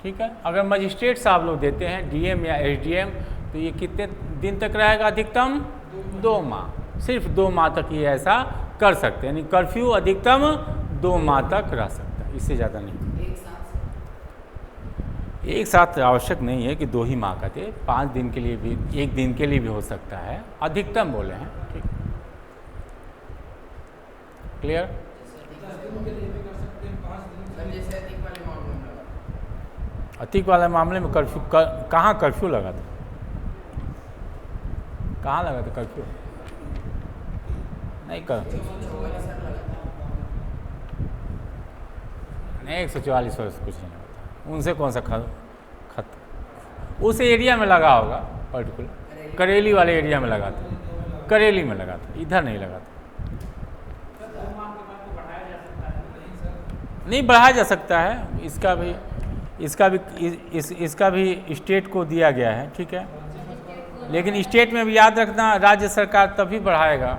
ठीक है। अगर मजिस्ट्रेट साहब लोग देते हैं, डीएम या एसडीएम, तो ये कितने दिन तक रहेगा? अधिकतम 2 माह, सिर्फ 2 माह तक ये ऐसा कर सकते हैं, यानी कर्फ्यू अधिकतम 2 माह तक रह सकता है, इससे ज़्यादा नहीं। एक साथ आवश्यक नहीं है कि 2 ही माह का दे, 5 दिन के लिए भी, 1 दिन के लिए भी हो सकता है, अधिकतम बोले हैं, ठीक, क्लियर? अतिक वाले मामले में कर्फ्यू कहाँ कर्फ्यू लगा था? कहाँ लगा था कर्फ्यू? नहीं कर नहीं, 144 वर्ष कुछ नहीं लगा, उनसे कौन सा खत उस एरिया में लगा होगा, पर्टिकुलर करेली वाले एरिया में लगा था, करेली में लगा था, इधर नहीं लगा था। नहीं बढ़ाया जा सकता है, इसका भी स्टेट को दिया गया है, ठीक है। लेकिन स्टेट में भी याद रखना, राज्य सरकार तभी बढ़ाएगा।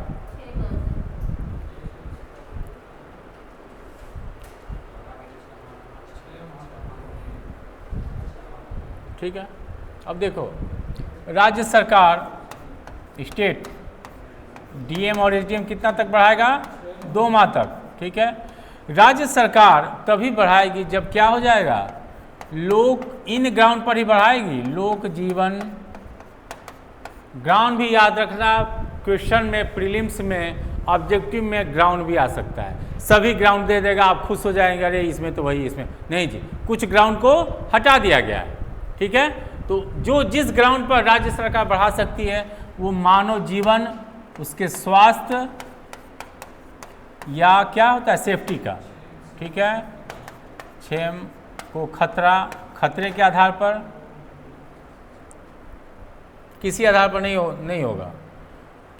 ठीक है, अब देखो, राज्य सरकार, स्टेट, डीएम और एसडीएम कितना तक बढ़ाएगा? 2 माह तक, ठीक है। राज्य सरकार तभी बढ़ाएगी जब क्या हो जाएगा, लोक इन ग्राउंड पर ही बढ़ाएगी, लोक जीवन ग्राउंड भी याद रखना, क्वेश्चन में, प्रीलिम्स में, ऑब्जेक्टिव में ग्राउंड भी आ सकता है। सभी ग्राउंड दे देगा, आप खुश हो जाएंगे, अरे इसमें तो वही, इसमें नहीं जी, कुछ ग्राउंड को हटा दिया गया है, ठीक है। तो जो जिस ग्राउंड पर राज्य सरकार बढ़ा सकती है वो मानव जीवन, उसके स्वास्थ्य या क्या होता है, सेफ्टी का, ठीक है, क्षेम को खतरे के आधार पर, किसी आधार पर नहीं होगा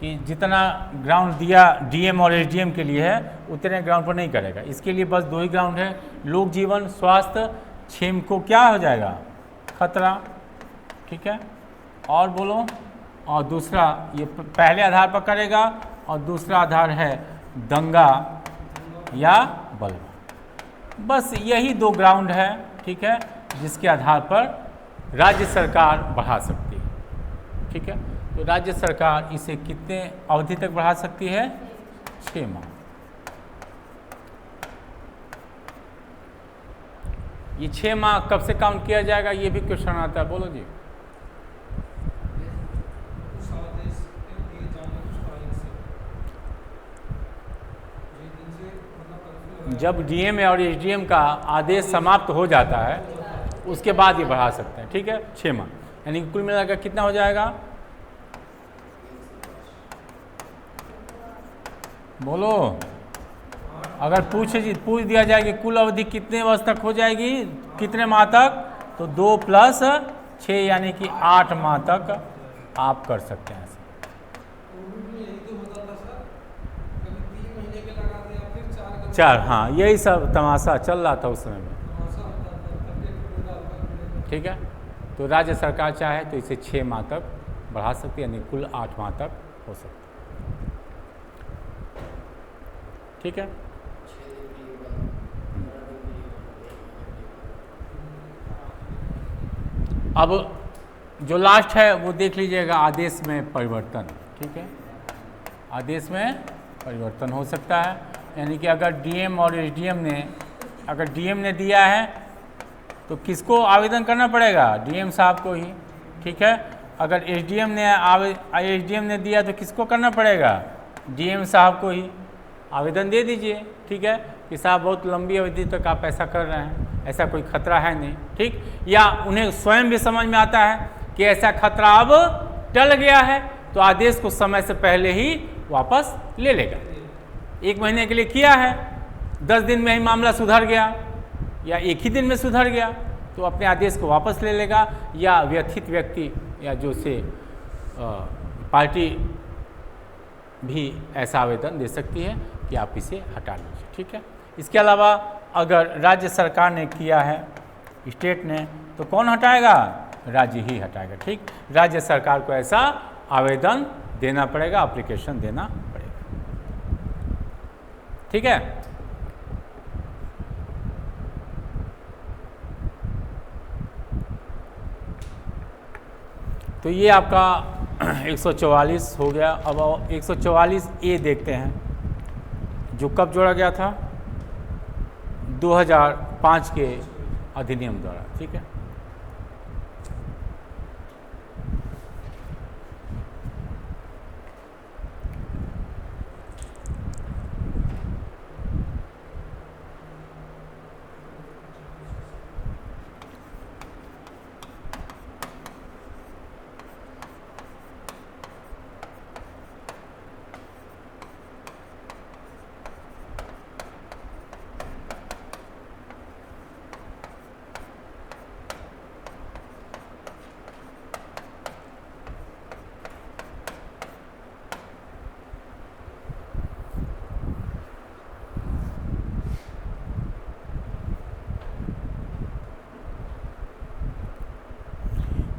कि जितना ग्राउंड दिया डीएम और एसडीएम के लिए है उतने ग्राउंड पर नहीं करेगा। इसके लिए बस 2 ही ग्राउंड है, लोक जीवन, स्वास्थ्य, क्षेम को क्या हो जाएगा, खतरा, ठीक है। और बोलो, और दूसरा ये पहले आधार पर करेगा, और दूसरा आधार है दंगा या बलवा। बस यही 2 ग्राउंड है, ठीक है, जिसके आधार पर राज्य सरकार बढ़ा सकती है, ठीक है। तो राज्य सरकार इसे कितने अवधि तक बढ़ा सकती है? 6 माह। ये 6 माह कब से काउंट किया जाएगा, ये भी क्वेश्चन आता है, बोलो जी। उस आदेश के दिए जाने कुछ तारीख से, जो दिन से मतलब कर्फ्यू लगाया जब डीएम और एसडीएम का आदेश समाप्त हो जाता है उसके बाद ये बढ़ा सकते हैं, ठीक है, 6 माह। यानी कि कुल मिलाकर कितना हो जाएगा, बोलो। अगर पूछ दिया जाए कि कुल अवधि कितने वर्ष तक हो जाएगी, कितने माह तक, तो 2 + 6 यानी कि 8 माह तक आप कर सकते हैं। कोविड में यही तो होता था सर, कभी 3 महीने के लगाते या फिर 4 4, हाँ, यही सब तमाशा चल रहा था उस समय में, तमाशा होता था, तब के कोविड आपका ठीक है। तो राज्य सरकार चाहे तो इसे 6 माह तक बढ़ा सकती है, यानी कुल 8 माह तक हो सकता है, ठीक है। अब जो लास्ट है वो देख लीजिएगा, आदेश में परिवर्तन, ठीक है। आदेश में परिवर्तन हो सकता है, यानी कि अगर डीएम और एसडीएम ने, अगर डीएम ने दिया है तो किसको आवेदन करना पड़ेगा, डीएम साहब को ही, ठीक है। अगर एसडीएम ने दिया तो किसको करना पड़ेगा, डीएम साहब को ही आवेदन दे दीजिए, ठीक है, कि साहब बहुत लंबी अवधि तक आप ऐसा कर रहे हैं, ऐसा कोई खतरा है नहीं, ठीक। या उन्हें स्वयं भी समझ में आता है कि ऐसा खतरा अब टल गया है, तो आदेश को समय से पहले ही वापस ले लेगा। 1 महीने के लिए किया है, 10 दिन में ही मामला सुधर गया या 1 ही दिन में सुधर गया, तो अपने आदेश को वापस ले लेगा। या व्यथित व्यक्ति या जो से पार्टी भी ऐसा आवेदन दे सकती है कि आप इसे हटा लीजिए, ठीक है। इसके अलावा अगर राज्य सरकार ने किया है, स्टेट ने, तो कौन हटाएगा, राज्य ही हटाएगा, ठीक। राज्य सरकार को ऐसा आवेदन देना पड़ेगा, एप्लीकेशन देना पड़ेगा, ठीक है। तो ये आपका 144 हो गया। अब 144A देखते हैं, जो कब जोड़ा गया था, 2005 के अधिनियम द्वारा, ठीक है।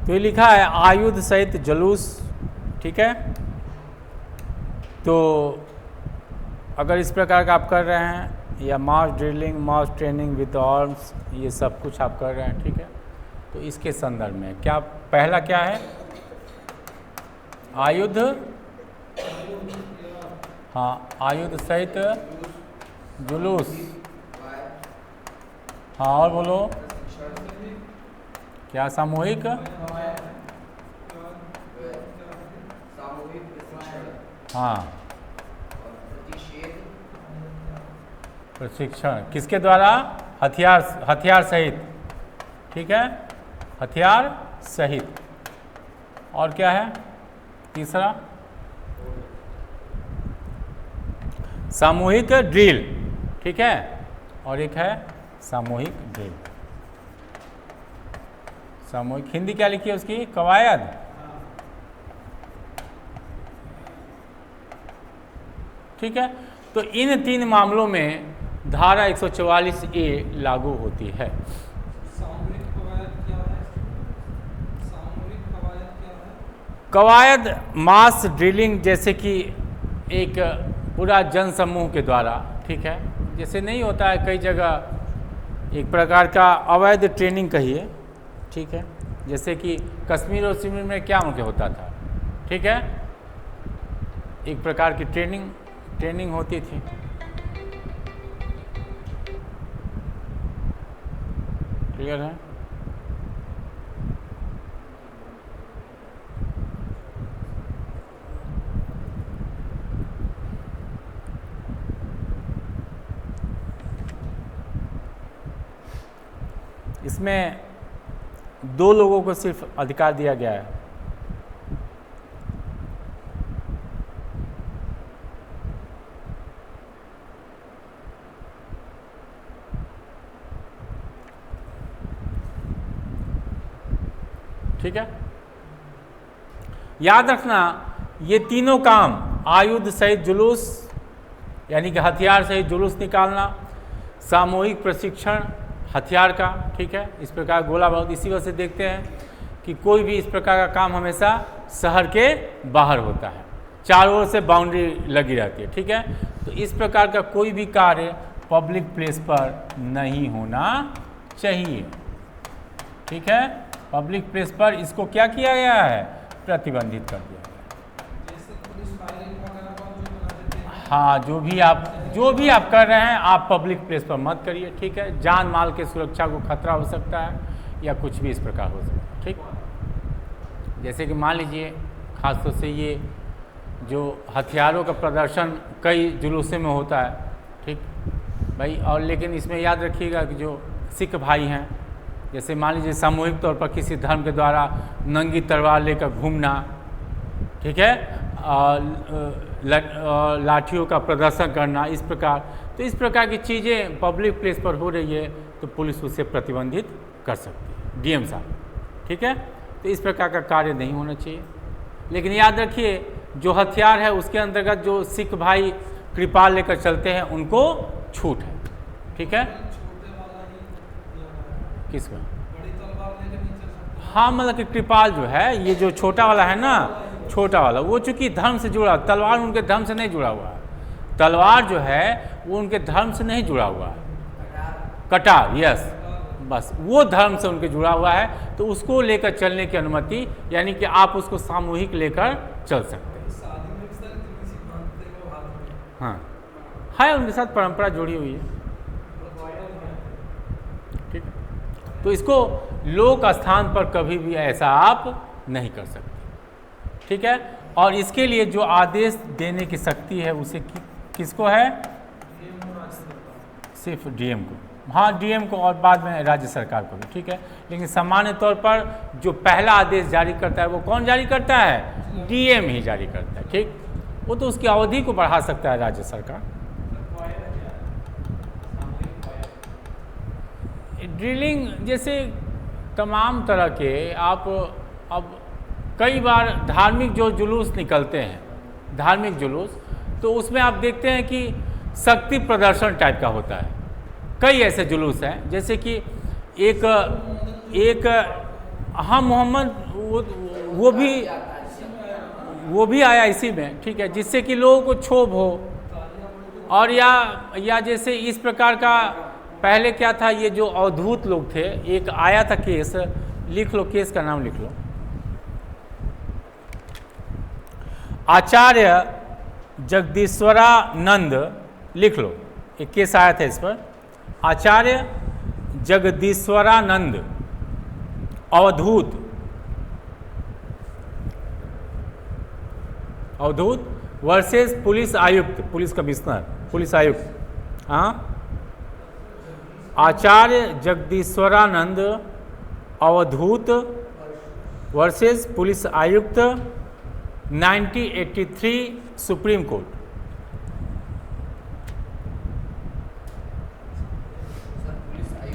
तो ये लिखा है आयुध सहित जुलूस, ठीक है। तो अगर इस प्रकार का आप कर रहे हैं, या mass drilling, mass training with arms, ये सब कुछ आप कर रहे हैं, ठीक है। तो इसके संदर्भ में क्या, पहला क्या है, आयुध, हाँ, आयुध सहित जुलूस, हाँ, और बोलो क्या, सामूहिक, हाँ, प्रशिक्षण, किसके द्वारा, हथियार सहित, ठीक है, हथियार सहित। और क्या है तीसरा, सामूहिक ड्रिल, ठीक है, और एक है सामूहिक ड्रिल। सामूहिक हिंदी क्या लिखी है उसकी, कवायद, ठीक है। तो इन 3 मामलों में धारा 144A लागू होती है। सामूहिक कवायद क्या है? सामूहिक कवायद क्या है? कवायद मास ड्रिलिंग, जैसे कि एक पूरा जनसमूह के द्वारा, ठीक है, जैसे नहीं होता है कई जगह एक प्रकार का अवैध ट्रेनिंग कहिए, ठीक है, जैसे कि कश्मीर और शिमला में क्या उनके होता था, ठीक है, एक प्रकार की ट्रेनिंग होती थी। क्लियर है? इसमें 2 लोगों को सिर्फ अधिकार दिया गया है। ठीक है, याद रखना ये तीनों काम, आयुध सहित जुलूस यानी कि हथियार सहित जुलूस निकालना, सामूहिक प्रशिक्षण हथियार का, ठीक है, इस प्रकार गोला बारूद, इसी वजह से देखते हैं कि कोई भी इस प्रकार का काम हमेशा शहर के बाहर होता है, चारों ओर से बाउंड्री लगी रहती है। ठीक है, तो इस प्रकार का कोई भी कार्य पब्लिक प्लेस पर नहीं होना चाहिए। ठीक है, पब्लिक प्लेस पर इसको क्या किया गया है? प्रतिबंधित कर दिया गया। जैसे पुलिस फायरिंग वगैरह का जो बना देते हैं। हाँ, जो भी आप कर रहे हैं आप पब्लिक प्लेस पर मत करिए। ठीक है, जान माल के सुरक्षा को खतरा हो सकता है या कुछ भी इस प्रकार हो सकता है। ठीक, जैसे कि मान लीजिए खासतौर से ये जो हथियारों का प्रदर्शन कई जुलूसों में होता है, ठीक भाई, और लेकिन इसमें याद रखिएगा कि जो सिख भाई हैं, जैसे मान लीजिए सामूहिक तौर पर किसी धर्म के द्वारा नंगी तलवार लेकर घूमना, ठीक है, लाठियों का प्रदर्शन करना, इस प्रकार, तो इस प्रकार की चीज़ें पब्लिक प्लेस पर हो रही है तो पुलिस उसे प्रतिबंधित कर सकती है, डीएम साहब। ठीक है, तो इस प्रकार का कार्य नहीं होना चाहिए। लेकिन याद रखिए जो हथियार है उसके अंतर्गत जो सिख भाई कृपाल लेकर चलते हैं उनको छूट है। ठीक है, छोटे वाला ही किसमें? बड़ी तलवार लेकर नहीं चल सकते। हाँ, मतलब कि कृपाल जो है, ये जो छोटा वाला है ना, छोटा वाला, वो चूंकि धर्म से जुड़ा, तलवार उनके धर्म से नहीं जुड़ा हुआ है। तलवार जो है वो उनके धर्म से नहीं जुड़ा हुआ है। कटार, यस, बस वो धर्म से उनके जुड़ा हुआ है, तो उसको लेकर चलने की अनुमति, यानी कि आप उसको सामूहिक लेकर चल सकते हैं। शादी में भी सर किसी बांधते को हाथ में हाँ, है, उनके साथ परंपरा जुड़ी हुई है। ठीक है, तो इसको लोक स्थान पर कभी भी ऐसा आप नहीं कर सकते। ठीक है, और इसके लिए जो आदेश देने की शक्ति है उसे किसको है? सिर्फ डीएम को। हाँ, डीएम को और बाद में राज्य सरकार को भी। ठीक है, लेकिन सामान्य तौर पर जो पहला आदेश जारी करता है वो कौन जारी करता है? डीएम ही जारी करता है। ठीक, वो तो उसकी अवधि को बढ़ा सकता है राज्य सरकार। ड्रिलिंग जैसे तमाम तरह के आप, अब कई बार धार्मिक जो जुलूस निकलते हैं, धार्मिक जुलूस, तो उसमें आप देखते हैं कि शक्ति प्रदर्शन टाइप का होता है। कई ऐसे जुलूस हैं, जैसे कि एक हाँ, मोहम्मद वो भी आया इसी में। ठीक है, जिससे कि लोगों को क्षोभ हो, और या जैसे इस प्रकार का पहले क्या था, ये जो अवधूत लोग थे, एक आया था केस, लिख लो, केस का नाम लिख लो, आचार्य जगदीश्वरानंद, लिख लो, एक केस आया था इस पर, आचार्य जगदीश्वरानंद अवधूत वर्सेस पुलिस आयुक्त, पुलिस कमिश्नर, पुलिस आयुक्त। हाँ, आचार्य जगदीश्वरानंद अवधूत वर्सेस पुलिस आयुक्त, 1983 सुप्रीम कोर्ट।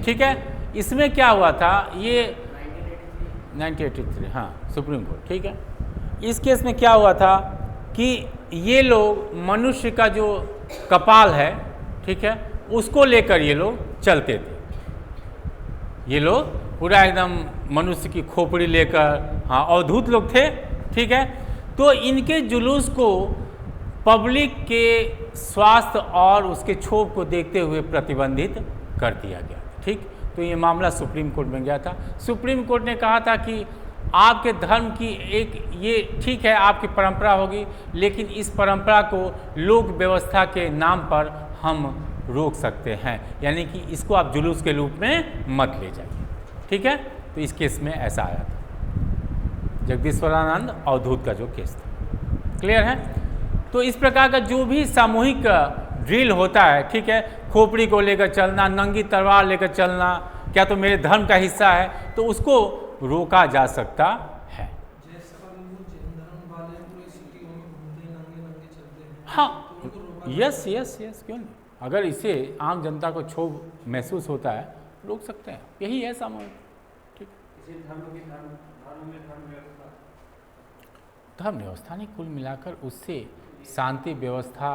ठीक है, इसमें क्या हुआ था, ये 1983, हाँ, सुप्रीम कोर्ट। ठीक है, इस केस में क्या हुआ था कि ये लोग मनुष्य का जो कपाल है, ठीक है, उसको लेकर ये लोग चलते थे। ये लोग पूरा एकदम मनुष्य की खोपड़ी लेकर, हाँ, अवधूत लोग थे। ठीक है, तो इनके जुलूस को पब्लिक के स्वास्थ्य और उसके क्षोभ को देखते हुए प्रतिबंधित कर दिया गया। ठीक, तो ये मामला सुप्रीम कोर्ट में गया था। सुप्रीम कोर्ट ने कहा था कि आपके धर्म की एक ये ठीक है, आपकी परंपरा होगी, लेकिन इस परंपरा को लोक व्यवस्था के नाम पर हम रोक सकते हैं, यानी कि इसको आप जुलूस के रूप में मत ले जाइए। ठीक है, तो इस केस में ऐसा आया था, जगदीश्वरानंद अवधूत का जो केस था। क्लियर है? तो इस प्रकार का जो भी सामूहिक ड्रिल होता है, ठीक है, खोपड़ी को लेकर चलना, नंगी तलवार लेकर चलना, क्या तो मेरे धर्म का हिस्सा है, तो उसको रोका जा सकता है। हाँ, यस यस यस, क्यों नहीं, अगर इसे आम जनता को क्षोभ महसूस होता है, रोक सकते हैं, यही है सामूहिक। ठीक, धर्म व्यवस्था नहीं, कुल मिलाकर उससे शांति व्यवस्था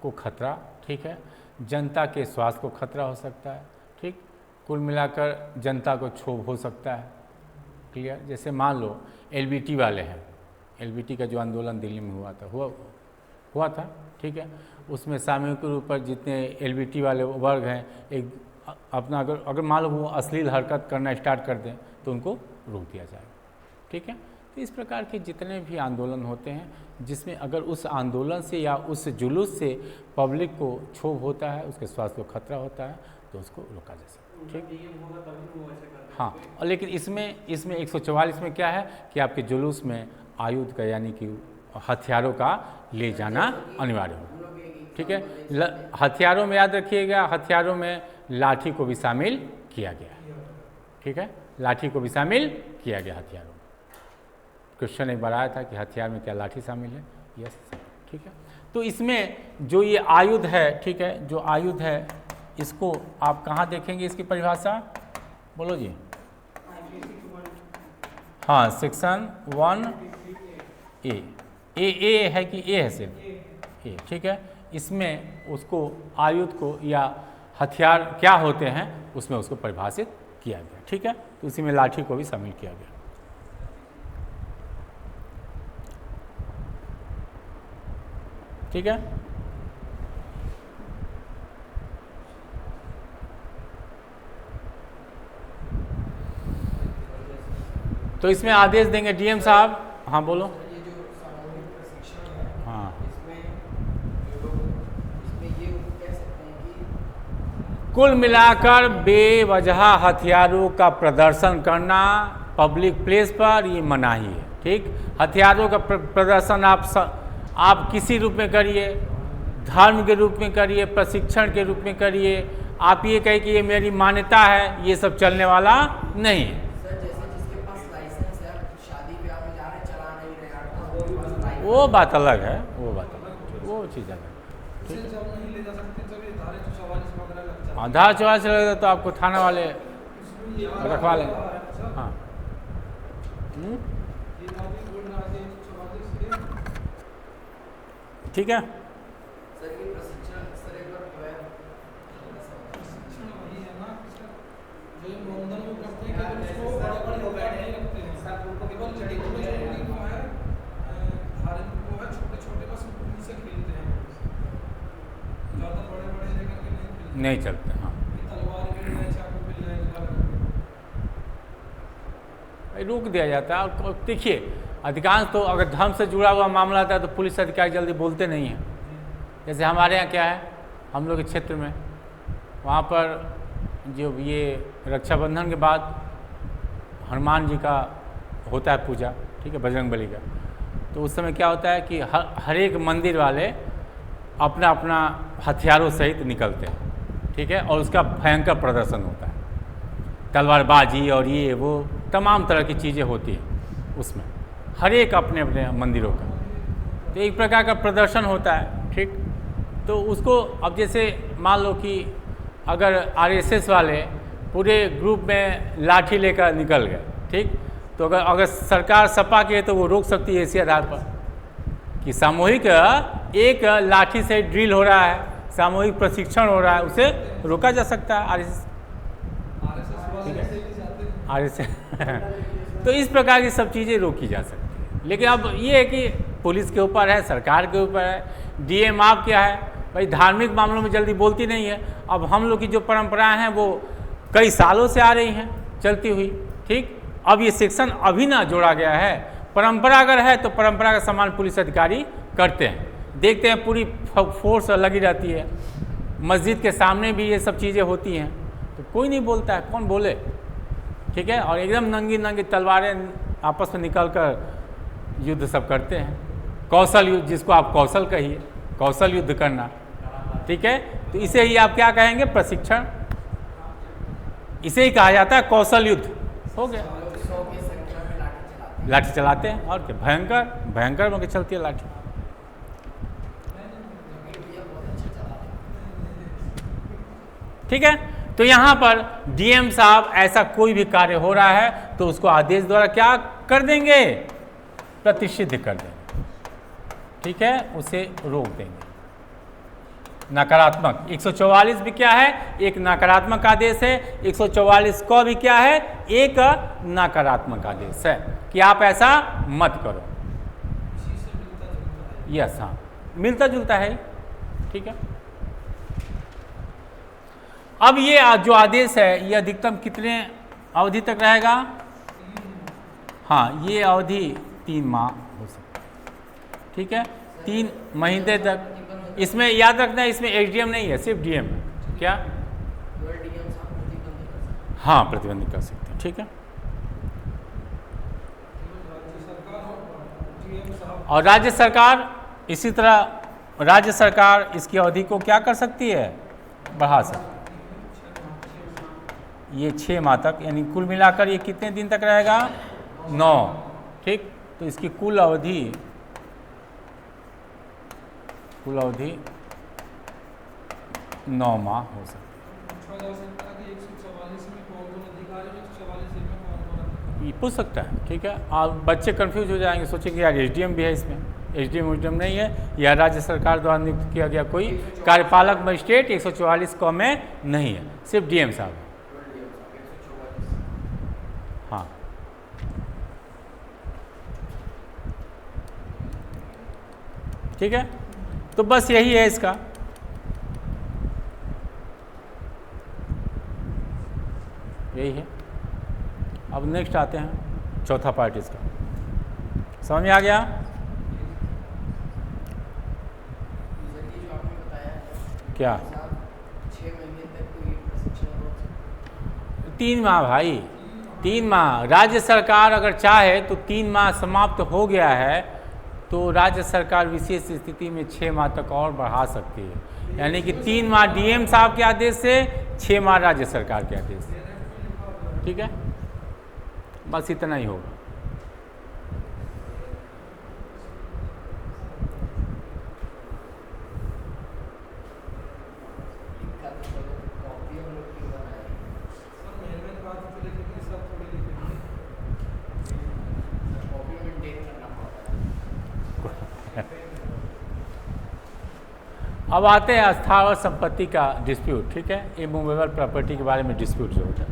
को खतरा, ठीक है, जनता के स्वास्थ्य को खतरा हो सकता है। ठीक, कुल मिलाकर जनता को क्षोभ हो सकता है। क्लियर? जैसे मान लो एलबीटी वाले हैं, एलबीटी का जो आंदोलन दिल्ली में हुआ था, ठीक है, उसमें सामूहिक रूप पर जितने एलबीटी वाले वर्ग हैं, एक अपना अगर मान लो वो अश्लील हरकत करना स्टार्ट कर दें तो उनको रोक दिया जाएगा। ठीक है, तो इस प्रकार के जितने भी आंदोलन होते हैं, जिसमें अगर उस आंदोलन से या उस जुलूस से पब्लिक को क्षोभ होता है, उसके स्वास्थ्य को खतरा होता है, तो उसको रोका जा सकता है। ठीक, हाँ, और लेकिन इसमें 144 में क्या है कि आपके जुलूस में आयुध का यानी कि हथियारों का ले जाना अनिवार्य होगा। ठीक है, हथियारों में याद रखिएगा, हथियारों में लाठी को भी शामिल किया गया है। ठीक है, लाठी को भी शामिल किया गया हथियारों में। क्वेश्चन एक बार आया था कि हथियार में क्या लाठी शामिल है? यस। ठीक है, तो इसमें जो ये आयुध है, ठीक है, जो आयुध है, इसको आप कहाँ देखेंगे इसकी परिभाषा? बोलो जी। हाँ, सेक्शन 1A ए है कि ए है सिर्फ ए। ठीक है, इसमें उसको आयुध को या हथियार क्या होते हैं उसमें उसको परिभाषित किया गया। ठीक है, तो इसी में लाठी को भी शामिल किया गया। ठीक है, तो इसमें आदेश देंगे डीएम साहब। हाँ बोलो। ये जो सामूहिक प्रशिक्षण है, हाँ, इसमें ये कह सकते हैं कि कुल मिलाकर बेवजह हथियारों का प्रदर्शन करना पब्लिक प्लेस पर ये मनाही है। ठीक, हथियारों का प्रदर्शन आप किसी रूप में करिए, धर्म के रूप में करिए, प्रशिक्षण के रूप में करिए, आप ये कहें कि ये मेरी मान्यता है, ये सब चलने वाला नहीं है। सर जैसे जिसके पास लाइसेंस है, शादी ब्याह में जा रहे चला नहीं रहे, वो बात अलग है, वो बात अलग, वो चीज़ अलग है। इसे जब नहीं ले जा सकते जब ये धारे 144 वगैरह लग जाए। आधार चौरासी से लगेगा तो आपको थाना वाले इसमें ये रखवा लेंगे। सर, हाँ, ये बातें बोल रहा है 144 के। ठीक है, सर ये प्रशिक्षण सर एक बार प्रशिक्षण वही है ना सर, जो ये मोमदन वो करते हैं कि उसको बड़े-बड़े होकर नहीं रखते हैं। केवल छोटी-छोटी को है, धार्मिक को है, छोटे-छोटे बस उन्हीं से खेलते हैं। ज़्यादा बड़े-बड़े लेकर के नहीं खेलते। नहीं चलते। हाँ, ये तलवार मिल जाए, चाकू मिल जाए, रोक दिया जाता है। और देखिए, अधिकांश तो अगर धर्म से जुड़ा हुआ मामला आता है तो पुलिस अधिकारी जल्दी बोलते नहीं हैं। जैसे हमारे यहाँ क्या है, हम लोग के क्षेत्र में वहाँ पर जो ये रक्षाबंधन के बाद हनुमान जी का होता है पूजा, ठीक है, बजरंगबली का, तो उस समय क्या होता है कि हर एक मंदिर वाले अपना अपना हथियारों सहित निकलते हैं। ठीक है, और उसका भयंकर प्रदर्शन होता है, तलवारबाजी और ये वो तमाम तरह की चीज़ें होती हैं उसमें, हर एक अपने अपने मंदिरों का, तो एक प्रकार का प्रदर्शन होता है। ठीक, तो उसको अब जैसे मान लो कि अगर आरएसएस वाले पूरे ग्रुप में लाठी लेकर निकल गए, ठीक, तो अगर सरकार सपा की है तो वो रोक सकती है इसी आधार पर कि सामूहिक एक लाठी से ड्रिल हो रहा है, सामूहिक प्रशिक्षण हो रहा है, उसे रोका जा सकता है आरएसएस। ठीक है, आरएसएस तो इस प्रकार की सब चीज़ें रोकी जा सकती है। लेकिन अब ये है कि पुलिस के ऊपर है, सरकार के ऊपर है, डीएम आप क्या है भाई, धार्मिक मामलों में जल्दी बोलती नहीं है। अब हम लोग की जो परंपराएं हैं वो कई सालों से आ रही हैं चलती हुई। ठीक, अब ये सेक्शन अभी ना जोड़ा गया है, परंपरा अगर है तो परंपरा का सम्मान पुलिस अधिकारी करते हैं। देखते हैं पूरी फोर्स लगी रहती है, मस्जिद के सामने भी ये सब चीज़ें होती हैं तो कोई नहीं बोलता है, कौन बोले, ठीक है। और एकदम नंगी नंगी तलवारें आपस में निकल कर युद्ध सब करते हैं, कौशल युद्ध, जिसको आप कौशल कहिए, कौशल युद्ध करना, ठीक है। तो इसे ही आप क्या कहेंगे, प्रशिक्षण, इसे ही कहा जाता है कौशल युद्ध। हो गया, 100 की संख्या में लाठी चलाते हैं। लाठी चलाते हैं और क्या, भयंकर भयंकर होकर चलती है लाठी। भैया बहुत अच्छा चलाते हैं। ठीक है, तो यहाँ पर डीएम साहब ऐसा कोई भी कार्य हो रहा है तो उसको आदेश द्वारा क्या कर देंगे, प्रतिषिद्ध कर देंगे, ठीक है, उसे रोक देंगे। नकारात्मक 144 भी क्या है, एक नकारात्मक आदेश है। 144 को भी क्या है, एक नकारात्मक आदेश है कि आप ऐसा मत करो। इसी से मिलता जुलता है। यस, हाँ, मिलता जुलता है, ठीक है। अब ये जो आदेश है ये अधिकतम कितने अवधि तक रहेगा, हाँ, ये अवधि 3 माह हो सकता है, ठीक है, 3 महीने तक। इसमें याद रखना है, इसमें एसडीएम नहीं है, सिर्फ डीएम है। क्या, केवल डीएम साहब प्रतिबंध कर सकते हैं। हाँ, प्रतिबंधित कर सकते हैं, ठीक है। राज्य सरकार और डीएम साहब और राज्य सरकार इसी तरह, राज्य सरकार इसकी अवधि को क्या कर सकती है, बढ़ा सकती है। ये 6 माह तक, यानी कुल मिलाकर ये कितने दिन तक रहेगा, 9, ठीक। तो इसकी कुल अवधि 9 माह हो सकती पूछा जा सकता है कि 144 में कौन-कौन अधिकारी है, 144 में कौन-कौन अधिकारी है, ये पूछ सकता है, ठीक है। और बच्चे कंफ्यूज हो जाएंगे, सोचेंगे यार एसडीएम भी है इसमें, एसडीएम उसडीएम नहीं है, या राज्य सरकार द्वारा नियुक्त किया गया कोई कार्यपालक मजिस्ट्रेट 144 क में नहीं है, सिर्फ डीएम साहब है। केवल डीएम साहब 144। हाँ, ठीक है, तो बस यही है इसका। यही है। अब नेक्स्ट आते हैं, चौथा पार्ट इसका, समझ में आ गया। सर ये जो आपने बताया है क्या, साहब 6 महीने तक तो ये प्रशिक्षण हो सकता है। 3 माह भाई, 3 माह। राज्य सरकार अगर चाहे तो 3 माह समाप्त हो गया है तो राज्य सरकार विशेष स्थिति में 6 माह तक और बढ़ा सकती है, यानी कि 3 माह डीएम साहब के आदेश से 6 माह राज्य सरकार के आदेश से, ठीक है। बस इतना ही होगा। लिखा तो चलो कॉपी हम लोग क्यों बनाए। सर मेहनत बात तो लिखेंगे, सब थोड़ी लिखेंगे। कॉपी मेंटेन करना पड़ता है। अब आते हैं स्थावर संपत्ति का डिस्प्यूट, ठीक है, इमूवेबल प्रॉपर्टी के बारे में डिस्प्यूट जो होता है।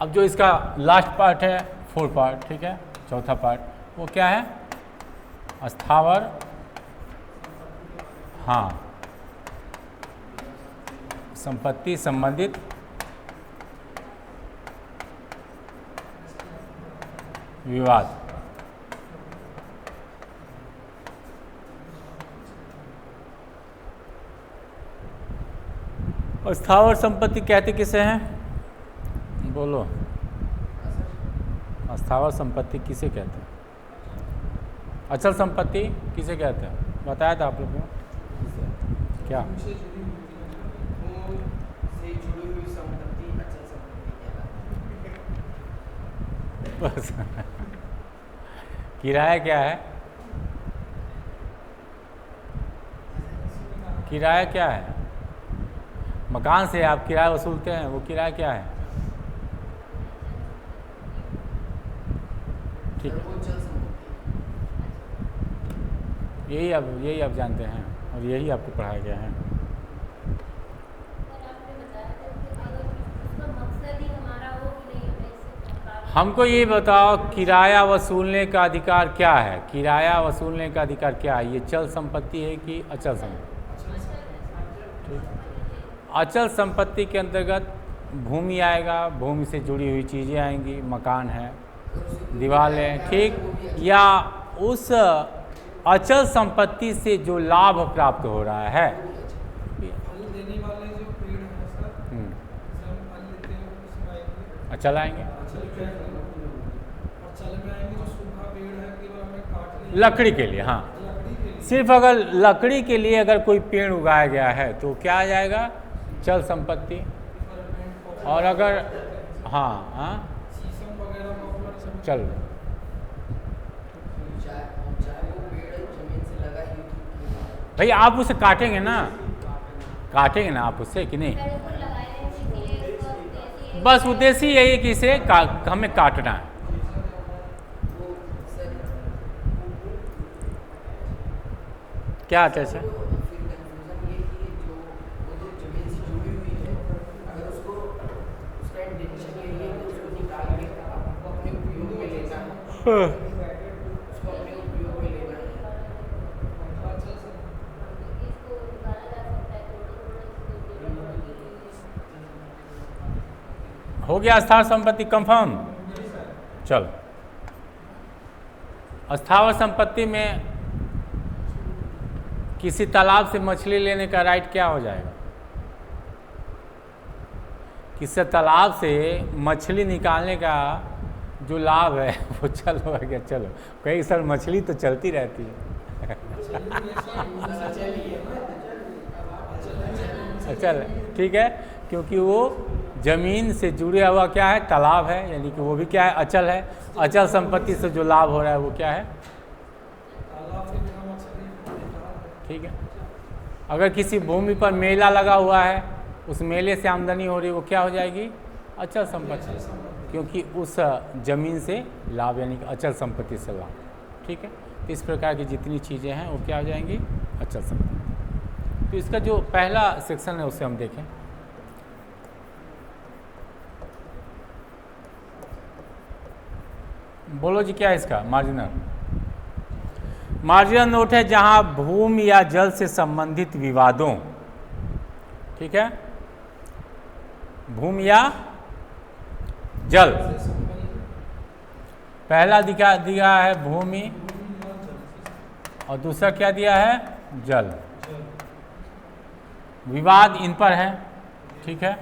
अब जो इसका लास्ट पार्ट है, 4 पार्ट, ठीक है, चौथा पार्ट, वो क्या है, स्थावर, हाँ, संपत्ति संबंधित विवाद। और स्थावर संपत्ति कहते किसे हैं, बोलो, स्थावर संपत्ति किसे कहते हैं, अचल संपत्ति किसे कहते हैं, बताया था आप लोगों को, क्या, उनसे जुड़ी होती है। वो से जुड़ी हुई संपत्ति अचल संपत्ति कहलाती है। बस किराया क्या है, किराया क्या है, मकान से आप किराया वसूलते हैं, वो किराया क्या है, ठीक है। सर्वोच्च संपत्ति। यही आप जानते हैं और यही आपको पढ़ाया गया है। हमको ये बताओ किराया वसूलने का अधिकार क्या है, किराया वसूलने का अधिकार क्या है, ये चल संपत्ति है कि अचल संपत्ति। ठीक। अचल संपत्ति के अंतर्गत भूमि आएगा, भूमि से जुड़ी हुई चीज़ें आएंगी, मकान है, दीवार है, ठीक, या उस अचल संपत्ति से जो लाभ प्राप्त हो रहा है। फल देने वाले जो पेड़ हैं सर, जैसे हम फल लेते हैं उसमें आएंगे, अचल आएंगे, अचल में आएंगे, और चल में आएंगे जो सूखा पेड़ है केवल हमें काटने लकड़ी के लिए, हाँ, लकड़ी के लिए। सिर्फ अगर लकड़ी के लिए अगर कोई पेड़ उगाया गया है तो क्या आ जाएगा, चल संपत्ति। और अगर हाँ हाँ शीशम वगैरह पॉपुलर सब चल, चाहे वो पेड़ जमीन से लगा ही क्यों भाई आप उसे काटेंगे ना, काटेंगे ना आप उससे कि नहीं, बस उद्देश्य यही है कि इसे हमें काटना है। क्या आता है सर? फिर कंफ्यूजन ये कि जो वो तो जमीन से जुड़ी हुई है, अगर उसको उसका इंटेंशन ये है कि उसको निकाल के आपको अपने उपयोग में लेना है, उसको अपने उपयोग में लेना है। हो गया स्थावर संपत्ति कंफर्म। चलो, स्थावर संपत्ति में किसी तालाब से मछली लेने का राइट क्या हो जाएगा? किसी तालाब से मछली निकालने का जो लाभ है वो चल हो गया। चलो, कई सर मछली तो चलती रहती है। अचल, ठीक है, क्योंकि वो जमीन से जुड़ा हुआ क्या है, तालाब है, यानी कि वो भी क्या है, अचल है। अचल संपत्ति से जो लाभ हो रहा है वो क्या है, ठीक है। अगर किसी भूमि पर मेला लगा हुआ है, उस मेले से आमदनी हो रही है, वो क्या हो जाएगी, अचल संपत्ति, क्योंकि उस जमीन से लाभ, यानी कि अचल संपत्ति से लाभ, ठीक है। तो इस प्रकार की जितनी चीज़ें हैं वो क्या हो जाएंगी, अचल संपत्ति। तो इसका जो पहला सेक्शन है उसे हम देखें। बोलो जी, क्या है इसका मार्जिनल? मार्जिनल नोट है जहां भूमि या जल से संबंधित विवादों, ठीक है, भूमि या जल, पहला दिया है भूमि और दूसरा क्या दिया है, जल। विवाद इन पर है, ठीक है,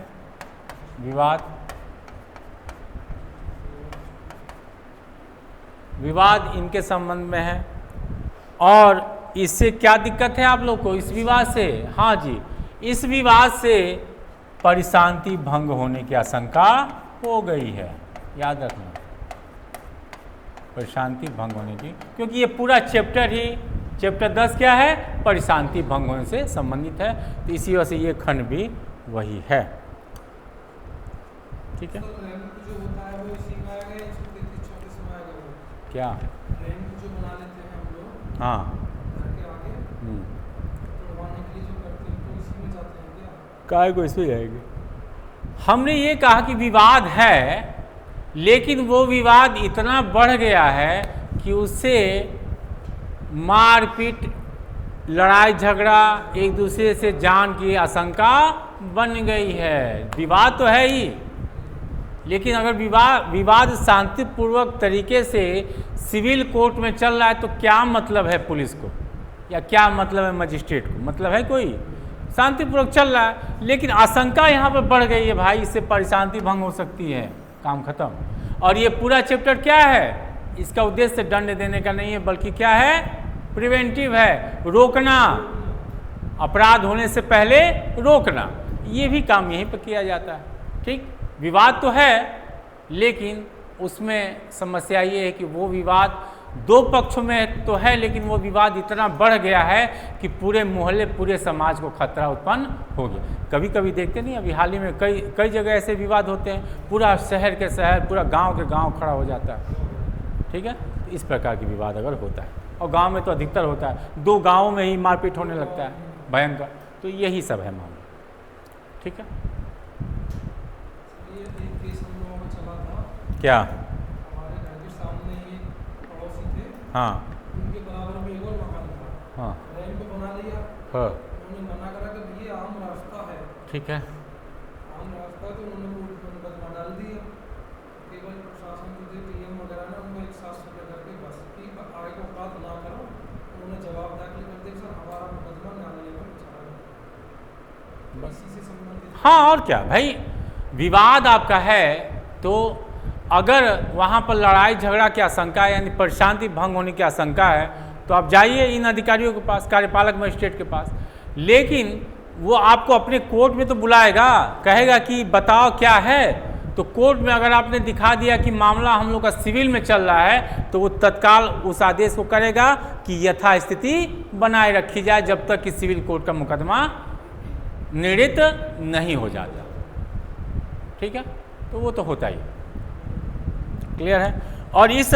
विवाद इनके संबंध में है। और इससे क्या दिक्कत है आप लोग को, इस विवाद से? हाँ जी, इस विवाद से परिशांति भंग होने की आशंका हो गई है, याद रखना, परिशांति भंग होने की, क्योंकि ये पूरा चैप्टर ही, चैप्टर 10 क्या है, परिशांति भंग होने से संबंधित है। तो इसी वजह से ये खंड भी वही है, ठीक है। जो होता है वो इसी में आएगा, 133-34 में आएगा वो। क्या रैंक जो बना लेते हैं हम लोग, हाँ, घर के आगे तोड़वाने के लिए जो करते हैं, तो इसी में जाते हैं क्या? काय को इसमें जाएंगे। हमने ये कहा कि विवाद है, लेकिन वो विवाद इतना बढ़ गया है कि उससे मारपीट, लड़ाई झगड़ा, एक दूसरे से जान की आशंका बन गई है। विवाद तो है ही, लेकिन अगर विवाद शांतिपूर्वक तरीके से सिविल कोर्ट में चल रहा है तो क्या मतलब है पुलिस को, या क्या मतलब है मजिस्ट्रेट को? मतलब है कोई? शांतिपूर्वक चल रहा है, लेकिन आशंका यहाँ पर बढ़ गई है, भाई इससे परिशांति भंग हो सकती है, काम खत्म। और ये पूरा चैप्टर क्या है, इसका उद्देश्य दंड देने का नहीं है, बल्कि क्या है, प्रिवेंटिव है, रोकना, अपराध होने से पहले रोकना। ये भी काम यहीं पर किया जाता है, ठीक। विवाद तो है, लेकिन उसमें समस्या ये है कि वो विवाद दो पक्षों में तो है, लेकिन वो विवाद इतना बढ़ गया है कि पूरे मोहल्ले, पूरे समाज को खतरा उत्पन्न हो गया। कभी कभी देखते नहीं, अभी हाल ही में कई जगह ऐसे विवाद होते हैं, पूरा शहर के शहर, पूरा गांव के गांव खड़ा हो जाता है, ठीक है। तो इस प्रकार की विवाद अगर होता है, और गांव में तो अधिकतर होता है, दो गांवों में ही मारपीट होने लगता है भयंकर, तो यही सब है मामला, ठीक है। ये एक केस हम लोगों को चला था, क्या? हमारे घर के सामने ही पड़ोसी थे, हाँ उनके बराबर में एक और मकान था, रैंप बना लिया, हाँ, उन्होंने मना करा कि ये आम रास्ता है, ठीक है, आम रास्ता तो उन्होंने मुकदमा डाल दिया। केवल प्रशासन जो थे टीएम वगैरह ने उनको एक साथ सुलह करके बस की आगे को बात ना करो, उन्होंने जवाब दाखिल कर दिया सर हमारा मुकदमा न्यायालय में विचारा इसी से संबंधित। हाँ, और क्या भाई, विवाद आपका है तो अगर वहाँ पर लड़ाई झगड़ा की आशंका है, यानी प्रशांति भंग होने की आशंका है, तो आप जाइए इन अधिकारियों के पास, कार्यपालक मजिस्ट्रेट के पास। लेकिन वो आपको अपने कोर्ट में तो बुलाएगा, कहेगा कि बताओ क्या है, तो कोर्ट में अगर आपने दिखा दिया कि मामला हम लोग का सिविल में चल रहा है, तो वो तत्काल उस आदेश को करेगा कि यथास्थिति बनाए रखी जाए जब तक कि सिविल कोर्ट का मुकदमा निर्णित नहीं हो जाता। ठीक है, तो वो तो होता ही, क्लियर है। और इस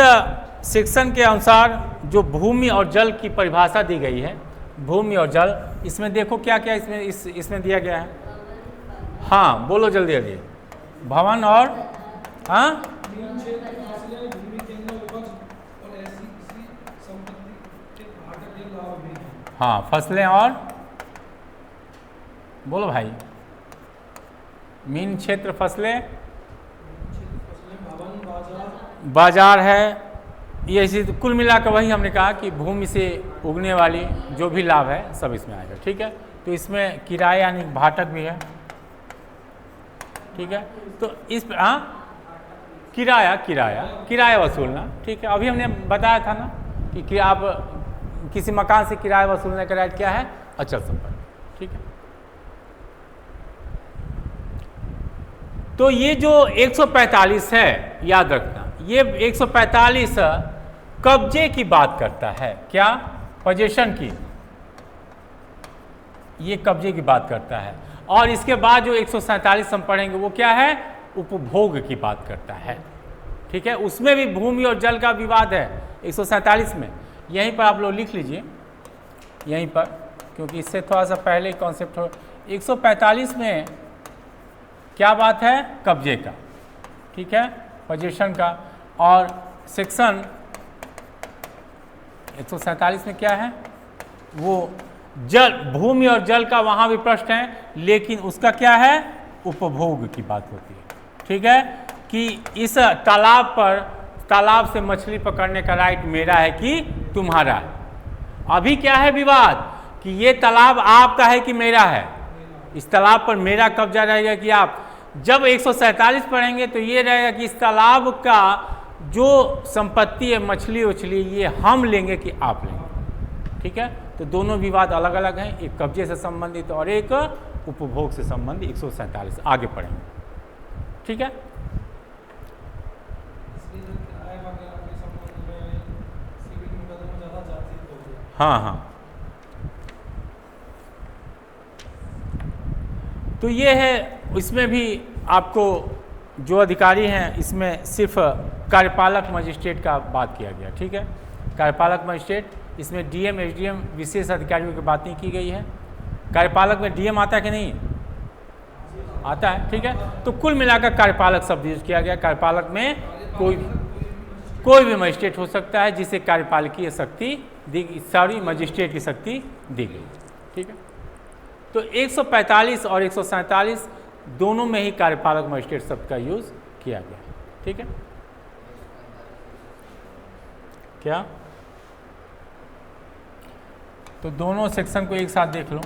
सेक्शन के अनुसार जो भूमि और जल की परिभाषा दी गई है, भूमि और जल, इसमें देखो क्या क्या इसमें दिया गया है। हाँ बोलो जल्दी जल्दी। भवन और हाँ मीन क्षेत्र फसलें भूमि केंद्र उपज और ऐसी किसी संपत्ति के भाटक या लाभ भी हैं। हाँ, फसलें और बोलो भाई, मीन क्षेत्र फसलें, भवन बाजार बाजार है, ये इसी कुल मिलाकर वही हमने कहा कि भूमि से उगने वाली जो भी लाभ है सब इसमें आएगा। ठीक है, तो इसमें किराया यानी भाटक भी है। ठीक है, तो इस हाँ किराया वसूलना। ठीक है, अभी हमने बताया था ना कि आप किसी मकान से किराया वसूलने का राइट क्या है, अचल संपत्ति। ठीक है, तो ये जो 145 है याद रखना, ये 145 कब्जे की बात करता है। क्या? पोजीशन की, ये कब्जे की बात करता है। और इसके बाद जो 147 हम पढ़ेंगे वो क्या है, उपभोग की बात करता है। ठीक है, उसमें भी भूमि और जल का विवाद है 147 में। यहीं पर आप लोग लिख लीजिए, यहीं पर, क्योंकि इससे थोड़ा सा पहले कॉन्सेप्ट हो। 145 में क्या बात है, कब्जे का। ठीक है, पोजीशन का। और सेक्शन 147 में क्या है, वो जल, भूमि और जल का वहाँ भी प्रश्न है, लेकिन उसका क्या है, उपभोग की बात होती है। ठीक है, कि इस तालाब पर, तालाब से मछली पकड़ने का राइट मेरा है कि तुम्हारा है। अभी क्या है विवाद, कि ये तालाब आपका है कि मेरा है। इस तालाब पर मेरा कब्जा रहेगा कि आप। जब 147 पढ़ेंगे तो ये रहेगा कि इस तालाब का जो संपत्ति है, मछली उछली, ये हम लेंगे कि आप लेंगे। ठीक है, तो दोनों विवाद अलग अलग हैं, एक कब्जे से संबंधित और एक उपभोग से संबंधित। 147 आगे पढ़ेंगे। ठीक है, इसलिए जो किराए वगैरह के संबंध में सिविल मुकदमा ज़्यादा जाती है। हाँ हाँ, तो ये है। इसमें भी आपको जो अधिकारी हैं, इसमें सिर्फ कार्यपालक मजिस्ट्रेट का बात किया गया। ठीक है, कार्यपालक मजिस्ट्रेट, इसमें डीएम एसडीएम विशेष अधिकारियों की बात नहीं की गई है। कार्यपालक में डीएम आता है कि नहीं आता है। ठीक है, तो कुल मिलाकर कार्यपालक शब्द यूज किया गया। कार्यपालक में कोई भी मजिस्ट्रेट हो सकता है जिसे कार्यपालकीय शक्ति मजिस्ट्रेट की शक्ति दी गई। ठीक है, तो 145 और 147 दोनों में ही कार्यपालक मजिस्ट्रेट शब्द का यूज किया गया। ठीक है, क्या? तो दोनों सेक्शन को एक साथ देख लो,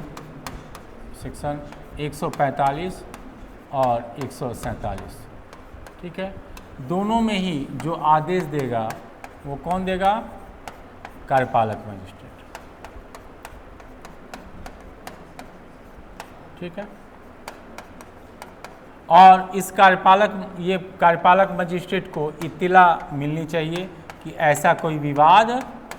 सेक्शन 145 और 147। ठीक है, दोनों में ही जो आदेश देगा वो कौन देगा, कार्यपालक मजिस्ट्रेट। ठीक है, और इस कार्यपालक मजिस्ट्रेट को इत्तिला मिलनी चाहिए कि ऐसा कोई विवाद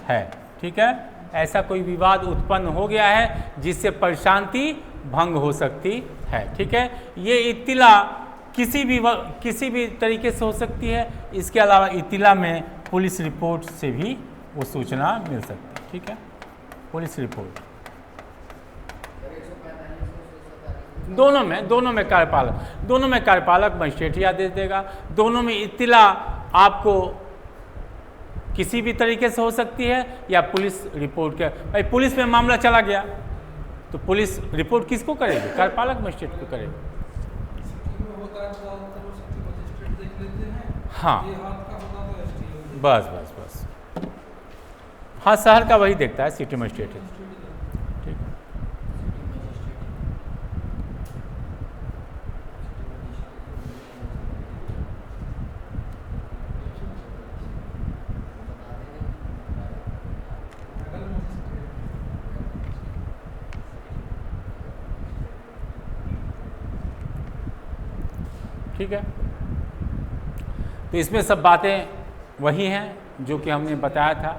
है। ठीक है, ऐसा कोई विवाद उत्पन्न हो गया है जिससे प्रशांति भंग हो सकती है। ठीक है, ये इत्तिला किसी भी तरीके से हो सकती है। इसके अलावा इत्तिला में पुलिस रिपोर्ट से भी वो सूचना मिल सकती है। ठीक है, पुलिस रिपोर्ट दोनों में कार्यपालक मजिस्ट्रेट ही आदेश देगा। दोनों में इत्तिला आपको किसी भी तरीके से हो सकती है या पुलिस रिपोर्ट के। भाई पुलिस में मामला चला गया तो पुलिस रिपोर्ट किसको करेगी, कार्यपालक मजिस्ट्रेट को करेगी। होता है तो ज़्यादातर वो सिटी मजिस्ट्रेट देख लेते हैं। हाँ। ये हाथ का होता तो एसडीओ। बस बस बस, हाँ शहर का वही देखता है, सिटी मजिस्ट्रेट है। ठीक है, ठीक है। तो इसमें सब बातें वही हैं जो कि हमने बताया था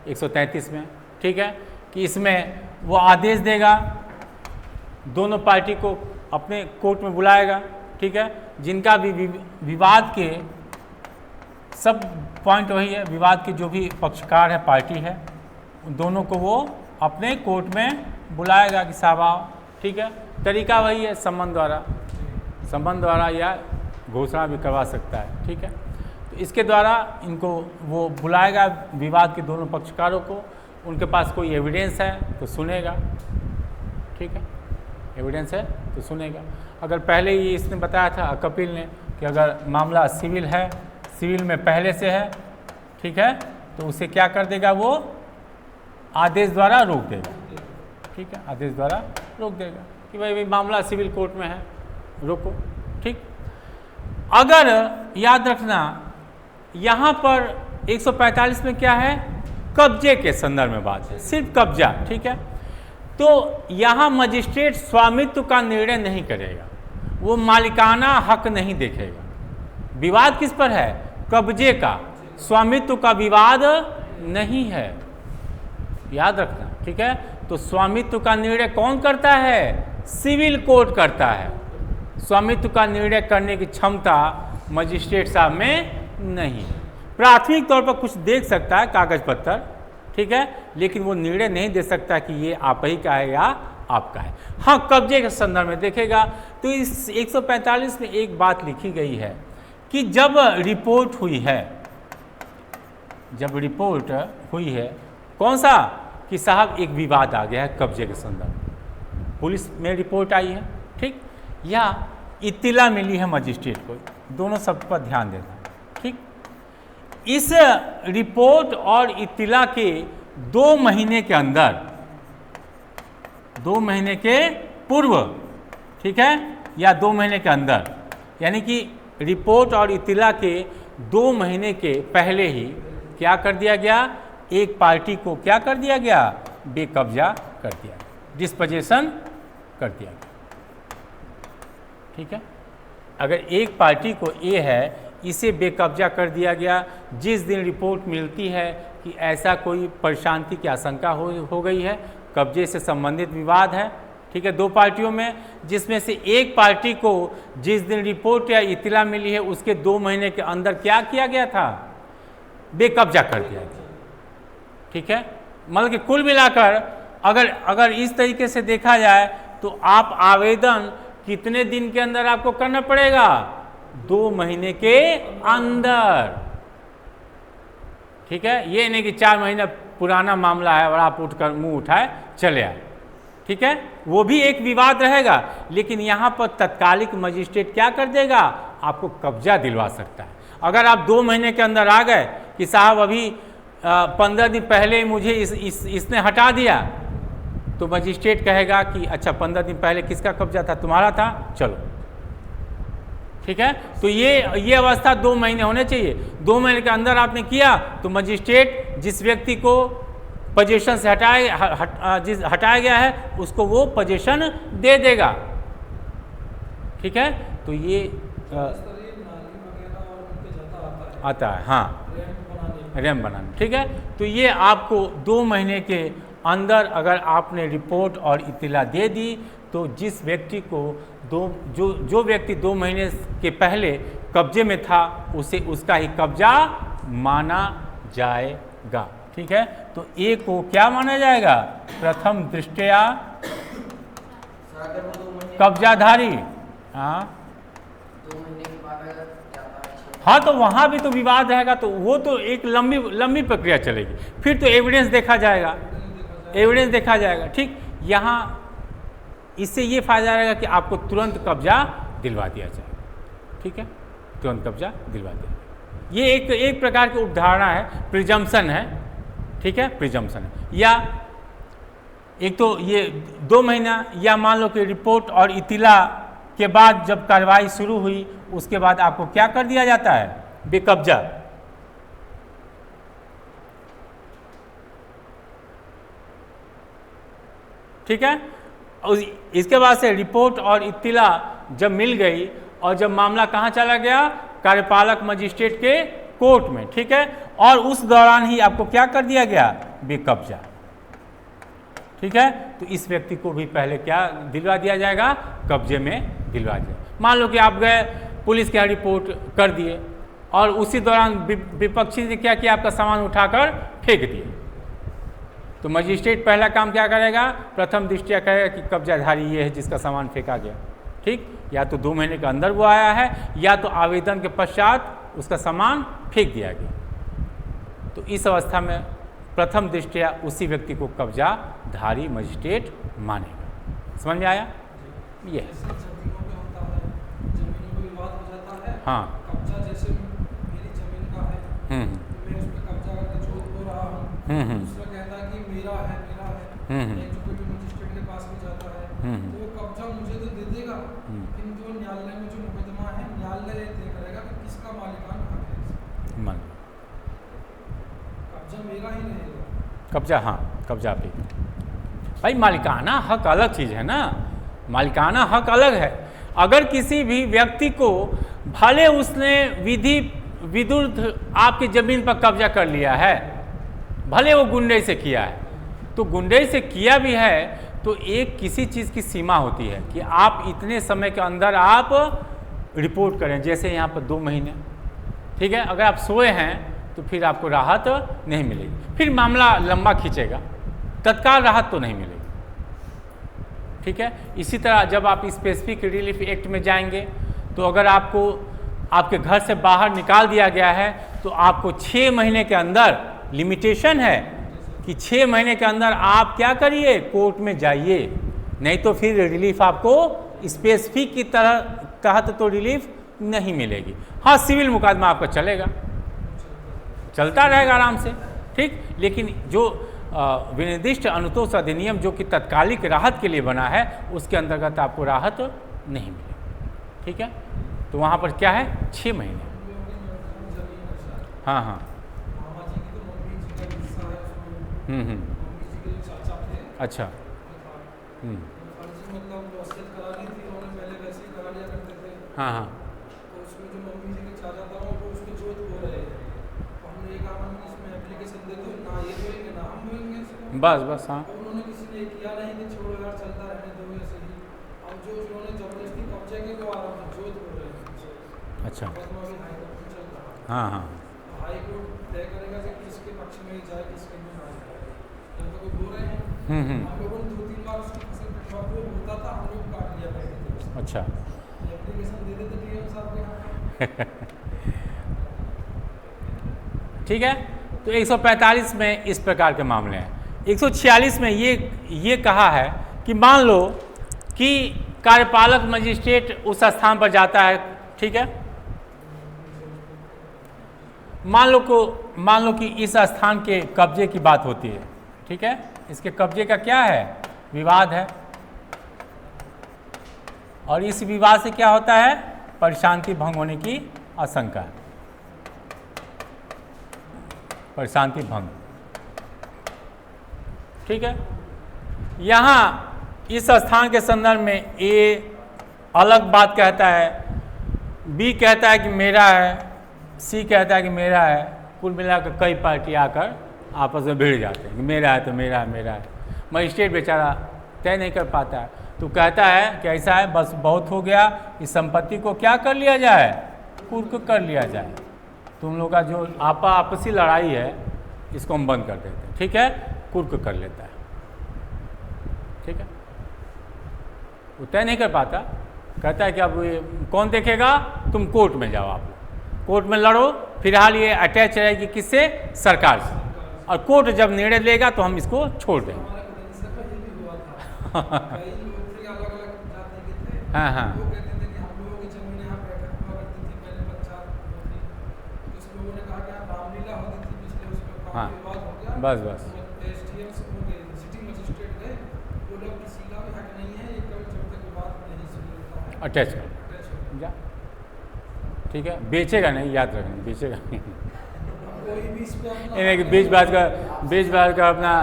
133 में, ठीक है, कि इसमें वो आदेश देगा, दोनों पार्टी को अपने कोर्ट में बुलाएगा, ठीक है, जिनका भी विवाद के सब पॉइंट वही है, विवाद के जो भी पक्षकार है, पार्टी है, उन दोनों को वो अपने कोर्ट में बुलाएगा कि साहब आओ, ठीक है। तरीका वही है, संबंध द्वारा या घोषणा भी करवा सकता है, ठीक है। तो इसके द्वारा इनको वो बुलाएगा, विवाद के दोनों पक्षकारों को, उनके पास कोई एविडेंस है तो सुनेगा, ठीक है, एविडेंस है तो सुनेगा। अगर पहले ही इसने बताया था कपिल ने कि अगर मामला सिविल है, सिविल में पहले से है, ठीक है, तो उसे क्या कर देगा, वो आदेश द्वारा रोक देगा, ठीक है, आदेश द्वारा रोक देगा कि भाई मामला सिविल कोर्ट में है, रोको, ठीक। अगर याद रखना यहाँ पर 145 में क्या है, कब्जे के संदर्भ में बात है, सिर्फ कब्जा, ठीक है। तो यहाँ मजिस्ट्रेट स्वामित्व का निर्णय नहीं करेगा, वो मालिकाना हक नहीं देखेगा। विवाद किस पर है, कब्जे का, स्वामित्व का विवाद नहीं है, याद रखना, ठीक है। तो स्वामित्व का निर्णय कौन करता है, सिविल कोर्ट करता है। स्वामित्व का निर्णय करने की क्षमता मजिस्ट्रेट साहब में नहीं है। प्राथमिक तौर पर कुछ देख सकता है कागज पत्तर, ठीक है, लेकिन वो निर्णय नहीं दे सकता कि ये आप ही का है या आपका है। हाँ, कब्जे के संदर्भ में देखेगा। तो इस 145 में एक बात लिखी गई है कि जब रिपोर्ट हुई है, कौन सा, कि साहब एक विवाद आ गया है कब्जे के संदर्भ में, पुलिस में रिपोर्ट आई है, ठीक, या इत्तिला मिली है मजिस्ट्रेट को, दोनों सब पर ध्यान देना, ठीक। इस रिपोर्ट और इत्तिला के 2 महीने के अंदर, 2 महीने के पूर्व, ठीक है, या 2 महीने के अंदर, यानी कि रिपोर्ट और इत्तिला के 2 महीने के पहले ही क्या कर दिया गया, एक पार्टी को क्या कर दिया गया, बेकब्जा कर दिया, डिस्पोजेशन कर दिया गया, ठीक है। अगर एक पार्टी को ए है, इसे बेकब्जा कर दिया गया, जिस दिन रिपोर्ट मिलती है कि ऐसा कोई परेशानी की आशंका हो गई है, कब्जे से संबंधित विवाद है, ठीक है, 2 पार्टियों में, जिसमें से एक पार्टी को जिस दिन रिपोर्ट या इत्तिला मिली है उसके 2 महीने के अंदर क्या किया गया था, बेकब्जा कर दिया गया, ठीक है। मतलब कि कुल मिलाकर अगर इस तरीके से देखा जाए तो आप आवेदन कितने दिन के अंदर आपको करना पड़ेगा, 2 महीने के अंदर, ठीक है। ये नहीं कि 4 महीना पुराना मामला है और आप उठकर मुंह उठाए चले आए, ठीक है, वो भी एक विवाद रहेगा, लेकिन यहाँ पर तत्कालिक मजिस्ट्रेट क्या कर देगा, आपको कब्जा दिलवा सकता है। अगर आप 2 महीने के अंदर आ गए कि साहब अभी 15 दिन पहले मुझे इसने हटा दिया, तो मजिस्ट्रेट कहेगा कि अच्छा 15 दिन पहले किसका कब्जा था, तुम्हारा था, चलो, ठीक है। तो ये अवस्था 2 महीने होने चाहिए। 2 महीने के अंदर आपने किया तो मजिस्ट्रेट जिस व्यक्ति को पोजीशन से हटाया गया है उसको वो पोजीशन दे देगा, ठीक है। तो ये आता है, हाँ, रैम बनाने, ठीक है। तो ये आपको 2 महीने के अंदर अगर आपने रिपोर्ट और इत्तिला दे दी तो जिस व्यक्ति को जो व्यक्ति 2 महीने के पहले कब्जे में था उसे उसका ही कब्जा माना जाएगा, ठीक है। तो ए को क्या माना जाएगा, प्रथम दृष्टया कब्जाधारी, हाँ, 2 महीने के बाद अगर जाता है, हाँ, तो वहाँ भी तो विवाद रहेगा, तो वो तो एक लंबी प्रक्रिया चलेगी, फिर तो एविडेंस देखा जाएगा, ठीक। यहाँ इससे ये फायदा रहेगा कि आपको तुरंत कब्जा दिलवा दिया जाए, ठीक है, तुरंत कब्जा दिलवा देंगे। ये एक प्रकार की उपधारणा है, प्रिजम्पशन है, ठीक है, प्रिजम्पशन है। या एक तो ये 2 महीना, या मान लो कि रिपोर्ट और इतिला के बाद जब कार्रवाई शुरू हुई उसके बाद आपको क्या कर दिया जाता है, बेकब्जा। ठीक है, और इसके बाद से रिपोर्ट और इत्तिला जब मिल गई और जब मामला कहाँ चला गया, कार्यपालक मजिस्ट्रेट के कोर्ट में, ठीक है, और उस दौरान ही आपको क्या कर दिया गया, बेकब्जा। ठीक है, तो इस व्यक्ति को भी पहले क्या दिलवा दिया जाएगा, कब्जे में दिलवा दिया। मान लो कि आप गए पुलिस के यहाँ रिपोर्ट कर दिए और उसी दौरान विपक्षी ने क्या किया, आपका सामान उठाकर फेंक दिए, तो मजिस्ट्रेट पहला काम क्या करेगा, प्रथम दृष्टया कहेगा कि कब्जाधारी ये है जिसका सामान फेंका गया। ठीक, या तो 2 महीने के अंदर वो आया है या तो आवेदन के पश्चात उसका सामान फेंक दिया गया। तो इस अवस्था में प्रथम दृष्टया उसी व्यक्ति को कब्जाधारी मजिस्ट्रेट मानेगा। समझ में आया? ये है। जमीनों पे होता है, जमीनों में विवाद हो जाता है। हाँ। कब्जा जैसे मेरी जमीन का है, मैं उस पर कब्जा करके जोत हो रहा हूँ, दूसरा कहता है कि मेरा है, एक जो कोई मजिस्ट्रेट के पास भी जाता है तो वो कब्जा मुझे तो दे देगा, किंतु न्यायालय में जो मुकदमा है न्यायालय तय करेगा कि किसका मालिकाना हक है। मान कब्जा मेरा ही रहेगा। कब्जा, हाँ, कब्जा पे भाई मालिकाना हक अलग चीज़ है ना, मालिकाना हक अलग है। अगर किसी भी व्यक्ति को भले उसने विधि विरुद्ध आपकी ज़मीन पर कब्जा कर लिया है, भले वो गुंडे से किया है, तो गुंडे से किया भी है तो एक किसी चीज़ की सीमा होती है कि आप इतने समय के अंदर आप रिपोर्ट करें। जैसे यहाँ पर 2 महीने, ठीक है, अगर आप सोए हैं तो फिर आपको राहत नहीं मिलेगी, फिर मामला लंबा खींचेगा, तत्काल राहत तो नहीं मिलेगी। ठीक है, इसी तरह जब आप स्पेसिफिक रिलीफ एक्ट में जाएंगे तो अगर आपको आपके घर से बाहर निकाल दिया गया है तो आपको 6 महीने के अंदर, लिमिटेशन है कि 6 महीने के अंदर आप क्या करिए, कोर्ट में जाइए, नहीं तो फिर रिलीफ आपको स्पेसिफिक की तरह तहत तो रिलीफ नहीं मिलेगी। हाँ, सिविल मुकदमा आपका चलेगा, चलता रहेगा आराम से, ठीक, लेकिन जो विनिर्दिष्ट अनुतोष अधिनियम जो कि तत्कालिक राहत के लिए बना है उसके अंतर्गत आपको राहत नहीं मिलेगी। ठीक है, तो वहाँ पर क्या है, 6 महीने। हाँ हाँ, अच्छा, हाँ हाँ, तो उसमें जो मम्मी जी के चाचा था वो उसको जोत हो रहे हैं, तो हमने ये कहा कि इसमें एप्लीकेशन दे दो, ना ये होएंगे ना हम होएंगे इसमें। बस हाँ, तो उन्होंने किसी ने किया नहीं कि छोड़ो यार चलता रहने दो ऐसे ही। अब जो उन्होंने जबरदस्ती कब्जे के को आराम से जोत हो रहे हैं। अच्छा, मुकदमा भी हाई कोर्ट में चल रहा है। हाँ हाँ, तो हाई कोर्ट तय करेगा कि किसके पक्ष में ही जाए, किसके में ना जाए। जब तक वो हो रहे हैं, हम लोगों ने 2-3 बार उसकी फसल कटवा वो होता था, हम लोग काट लिया करते थे। अच्छा, एप्लीकेशन दे देते डीएम साहब के यहाँ। ठीक है, तो 145 में इस प्रकार के मामले हैं। 146 में ये कहा है कि मान लो कि कार्यपालक मजिस्ट्रेट उस स्थान पर जाता है, ठीक है, मान लो कि इस स्थान के कब्जे की बात होती है, ठीक है, इसके कब्जे का क्या है, विवाद है, और इस विवाद से क्या होता है, परिशांति भंग होने की आशंका है, परिशांति भंग। ठीक है, यहाँ इस स्थान के संदर्भ में ए अलग बात कहता है, बी कहता है कि मेरा है, सी कहता है कि मेरा है, कुल मिलाकर कई पार्टी आकर आपस में भिड़ जाते हैं कि मेरा है तो मेरा है, मेरा है। मजिस्ट्रेट बेचारा तय नहीं कर पाता है, तो कहता है कि ऐसा है, बस बहुत हो गया, इस संपत्ति को क्या कर लिया जाए, कुर्क कर लिया जाए, तुम लोग का जो आपसी लड़ाई है इसको हम बंद कर देते हैं। ठीक है, कुर्क कर लेता है। ठीक है, वो तय नहीं कर पाता, कहता है कि अब ये कौन देखेगा, तुम कोर्ट में जाओ, आप कोर्ट में लड़ो, फिलहाल ये अटैच रहेगी किससे, सरकार से, और कोर्ट जब निर्णय लेगा तो हम इसको छोड़ देंगे। हमारे प्रोविंस में ये भी हुआ था, कई लोग थे अलग-अलग जाति के थे, हाँ हाँ, वो कहते थे कि हम लोगों की जमीन यहाँ पे हुआ करती हाँ विवाद हो गया, बस बस SDM से हो गए, सिटी मजिस्ट्रेट गए, बोला किसी का भी हक नहीं है, ये कभी जब तक विवाद नहीं सुन लेता है अटैच कर अटैच हो। जा, ठीक है, बेचेगा नहीं, याद रखना, बेचेगा नहीं। कोई भी इस पे अपना इन्हें कि बीच बात का अपना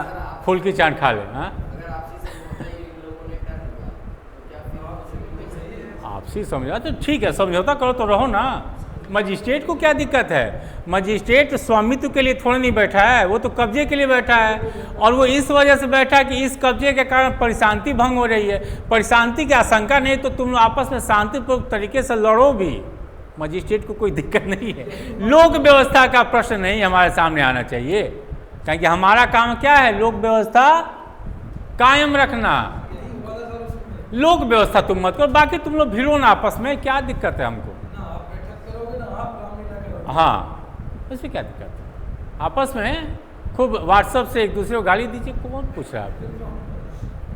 फूल की चाट खा ले। हाँ अगर आपसी समझौता इन लोगों ने कर लिया तो क्या फिर वो सही है? आपसी समझौता तो ठीक है, समझौता करो तो रहो ना। मजिस्ट्रेट को क्या दिक्कत है? मजिस्ट्रेट स्वामित्व के लिए थोड़ा नहीं बैठा है, वो तो कब्जे के लिए बैठा है, और वो इस वजह से बैठा है कि इस कब्जे के कारण परिशांति भंग हो रही है। परिशांति की आशंका नहीं तो तुम आपस में शांतिपूर्वक तरीके से लड़ो भी, मजिस्ट्रेट को कोई दिक्कत नहीं है। लोक व्यवस्था का प्रश्न नहीं हमारे सामने आना चाहिए, क्योंकि हमारा काम क्या है? लोक व्यवस्था कायम रखना। यही हुआ था सर उसमें, लोक व्यवस्था तुम मत करो, बाकी तुम लोग भिड़ो ना आपस में, क्या दिक्कत है हमको? ना आप बैठक करोगे ना आप रामलीला करोगे। हाँ, इसमें क्या दिक्कत है? आपस में खूब व्हाट्सएप से एक दूसरे को गाली दीजिए, कौन पूछ रहा है आपको?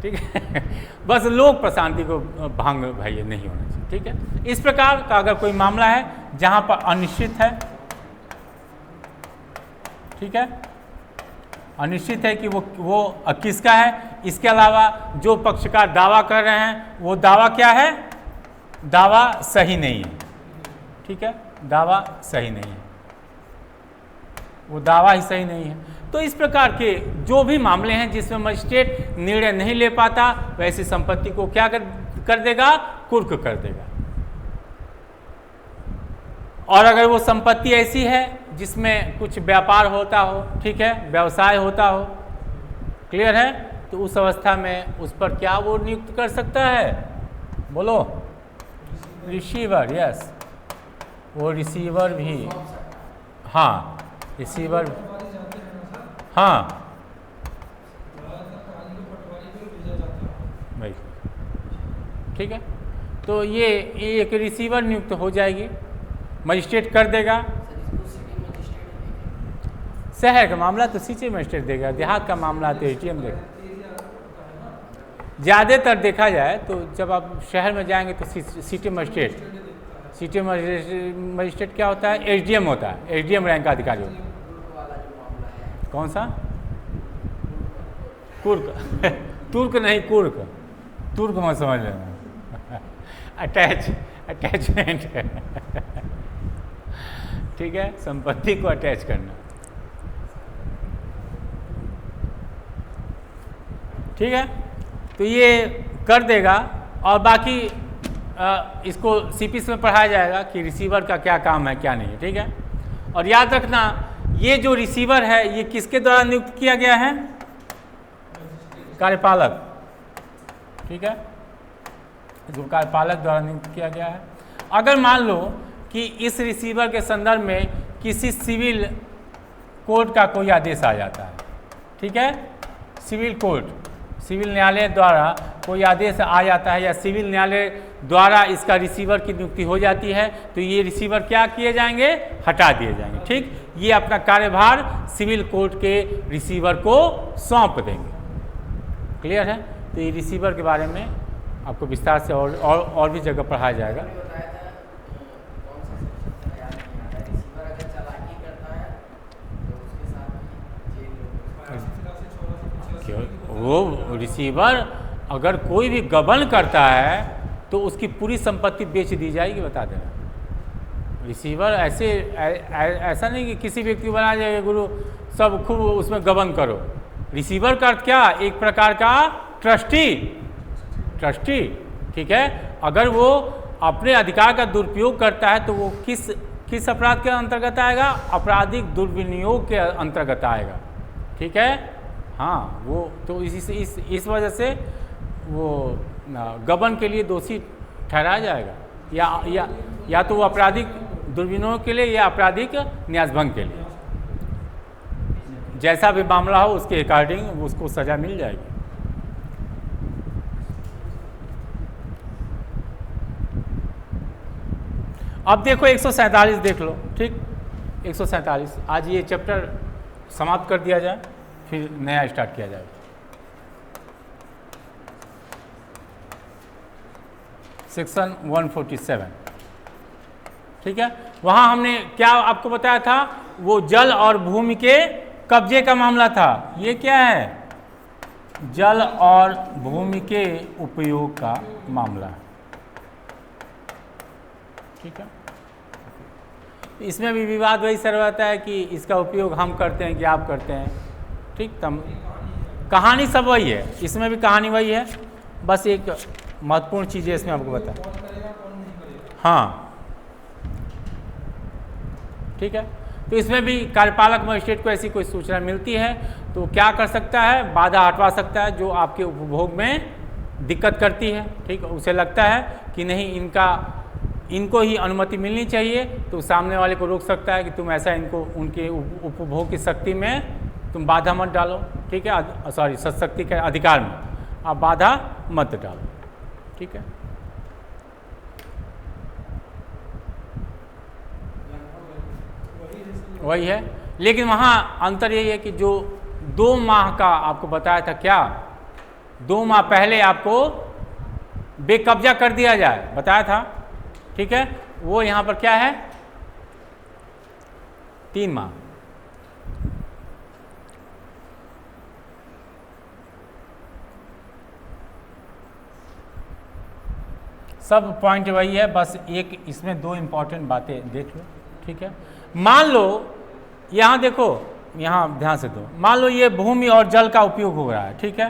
ठीक है बस लोक प्रशांति को भंग भाई नहीं होना चाहिए। ठीक है, इस प्रकार का अगर कोई मामला है जहां पर अनिश्चित है, ठीक है, अनिश्चित है कि वो किसका है, इसके अलावा जो पक्षकार दावा कर रहे हैं वो दावा क्या है? दावा सही नहीं है। ठीक है, दावा सही नहीं है, वो दावा ही सही नहीं है। तो इस प्रकार के जो भी मामले हैं जिसमें मजिस्ट्रेट निर्णय नहीं ले पाता, वैसी संपत्ति को क्या कर देगा? कुर्क कर देगा। और अगर वो संपत्ति ऐसी है जिसमें कुछ व्यापार होता हो, ठीक है, व्यवसाय होता हो, क्लियर है, तो उस अवस्था में उस पर क्या वो नियुक्त कर सकता है? बोलो, रिसीवर। यस, वो रिसीवर भी, हाँ रिसीवर, पटवारी जाते हैं ना सर, हाँ ज़्यादातर कहानी को पटवारी को ही भेजा जाता है। भाई, ठीक है, तो ये एक रिसीवर नियुक्त हो जाएगी, मजिस्ट्रेट कर देगा। सर इसको सिटी मजिस्ट्रेट देखें। शहर का मामला तो सिटी मजिस्ट्रेट देगा, देहात का मामला तो एसडीएम देगा। एरिया होता है ना, ज़्यादातर देखा जाए तो जब आप शहर में जाएंगे तो सिटी मजिस्ट्रेट, सिटी मजिस्ट्रेट क्या होता है? एसडीएम होता है, एसडीएम रैंक का अधिकारी होता है। कुर्क वाला जो मामला है, कौन सा? कुर्क तुर्क नहीं, कुर्क, तुर्क मत समझ लेना अटैचमेंट है ठीक है, संपत्ति को अटैच करना। ठीक है, तो ये कर देगा, और बाकी इसको सीपीसी में पढ़ाया जाएगा कि रिसीवर का क्या काम है क्या नहीं है। ठीक है, और याद रखना ये जो रिसीवर है ये किसके द्वारा नियुक्त किया गया है? कार्यपालक। ठीक है, जो कार्यपालक द्वारा नियुक्त किया गया है। अगर मान लो कि इस रिसीवर के संदर्भ में किसी सिविल कोर्ट का कोई आदेश आ जाता है, ठीक है, सिविल कोर्ट, सिविल न्यायालय द्वारा कोई आदेश आ जाता है या सिविल न्यायालय द्वारा इसका रिसीवर की नियुक्ति हो जाती है, तो ये रिसीवर क्या किए जाएंगे? हटा दिए जाएंगे। ठीक, ये अपना कार्यभार सिविल कोर्ट के रिसीवर को सौंप देंगे। क्लियर है? तो ये रिसीवर के बारे में आपको विस्तार से और भी जगह पढ़ाया जाएगा। आपने बताया था कौन सा सेक्शन था, याद नहीं आता। रिसीवर अगर चालाकी करता है तो उसके साथ जेल क्यों? वो रिसीवर अगर कोई भी गबन करता है तो उसकी पूरी संपत्ति बेच दी जाएगी, बता देना। रिसीवर ऐसा नहीं कि किसी व्यक्ति को बना जाएगा गुरु सब खूब उसमें गबन करो। रिसीवर का अर्थ क्या? एक प्रकार का ट्रस्टी। ठीक है, अगर वो अपने अधिकार का दुरुपयोग करता है तो वो किस अपराध के अंतर्गत आएगा? आपराधिक दुर्विनियोग के अंतर्गत आएगा। ठीक है, हाँ, वो तो इस वजह से वो गबन के लिए दोषी ठहराया जाएगा, या तो वो आपराधिक दुर्विनियोग के लिए या आपराधिक न्यासभंग के लिए, जैसा भी मामला हो उसके अकॉर्डिंग उसको सजा मिल जाएगी। अब देखो 147 देख लो। ठीक, 147 आज ये चैप्टर समाप्त कर दिया जाए, फिर नया स्टार्ट किया जाए। सेक्शन 147। ठीक है, वहाँ हमने क्या आपको बताया था? वो जल और भूमि के कब्जे का मामला था, ये क्या है, जल और भूमि के उपयोग का मामला। ठीक है, इसमें भी विवाद वही सर रहता है कि इसका उपयोग हम करते हैं कि आप करते हैं। ठीक, तब कहानी सब वही है, इसमें भी कहानी वही है, बस एक महत्वपूर्ण चीज़ है इसमें आपको बता। कौन करेगा कौन नहीं करेगा। हाँ, ठीक है, तो इसमें भी कार्यपालक मजिस्ट्रेट को ऐसी कोई सूचना मिलती है तो क्या कर सकता है, बाधा हटवा सकता है जो आपके उपभोग में दिक्कत करती है। ठीक, उसे लगता है कि नहीं इनको ही अनुमति मिलनी चाहिए, तो सामने वाले को रोक सकता है कि तुम ऐसा इनको उनके उपभोग की शक्ति में तुम बाधा मत डालो। ठीक है, सॉरी, सशक्ति के अधिकार में आप बाधा मत डालो। ठीक है, वही है, लेकिन वहाँ अंतर यही है कि जो 2 माह का आपको बताया था, क्या 2 माह पहले आपको बेकब्जा कर दिया जाए, बताया था। ठीक है, वो यहाँ पर क्या है, 3 माह। सब पॉइंट वही है, बस एक इसमें 2 इंपॉर्टेंट बातें देख लो। ठीक है, मान लो यहाँ देखो, यहाँ ध्यान से दो, मान लो ये भूमि और जल का उपयोग हो रहा है। ठीक है,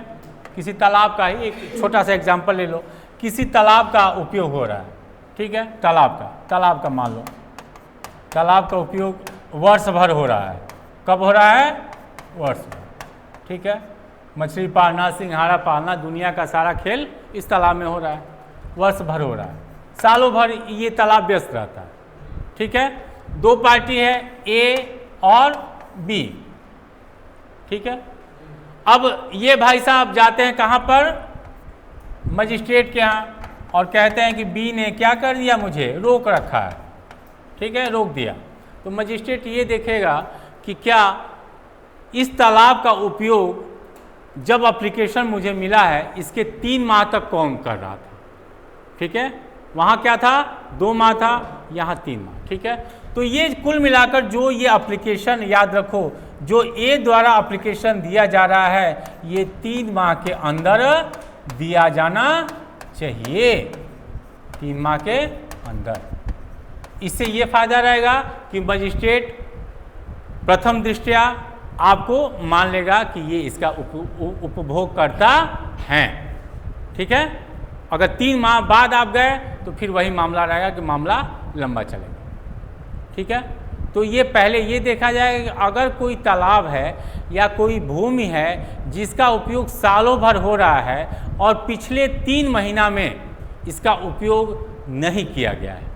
किसी तालाब का ही एक छोटा सा एग्जांपल ले लो, किसी तालाब का उपयोग हो रहा है। ठीक है, तालाब का मान लो, तालाब का उपयोग वर्ष भर हो रहा है। कब हो रहा है, वर्ष भर। ठीक है, मछली पालना, सिंघाड़ा पालना, दुनिया का सारा खेल इस तालाब में हो रहा है, वर्ष भर हो रहा है, सालों भर ये तालाब व्यस्त रहता है। ठीक है, 2 पार्टी है, ए और बी। ठीक है, अब ये भाई साहब जाते हैं कहाँ पर, मजिस्ट्रेट के यहाँ, और कहते हैं कि बी ने क्या कर दिया, मुझे रोक रखा है। ठीक है, रोक दिया, तो मजिस्ट्रेट ये देखेगा कि क्या इस तालाब का उपयोग जब एप्लीकेशन मुझे मिला है इसके 3 माह तक कौन कर रहा था। ठीक है, वहाँ क्या था, 2 माह था, यहाँ 3 माह। ठीक है, तो ये कुल मिलाकर जो ये एप्लीकेशन, याद रखो, जो ए द्वारा एप्लीकेशन दिया जा रहा है ये 3 माह के अंदर दिया जाना चाहिए, 3 माह के अंदर। इससे ये फायदा रहेगा कि मजिस्ट्रेट प्रथम दृष्टया आपको मान लेगा कि ये इसका उपभोगकर्ता हैं। ठीक है, अगर 3 माह बाद आप गए तो फिर वही मामला रहेगा कि मामला लंबा चलेगा। ठीक है, तो ये पहले ये देखा जाएगा कि अगर कोई तालाब है या कोई भूमि है जिसका उपयोग सालों भर हो रहा है और पिछले 3 महीना में इसका उपयोग नहीं किया गया है।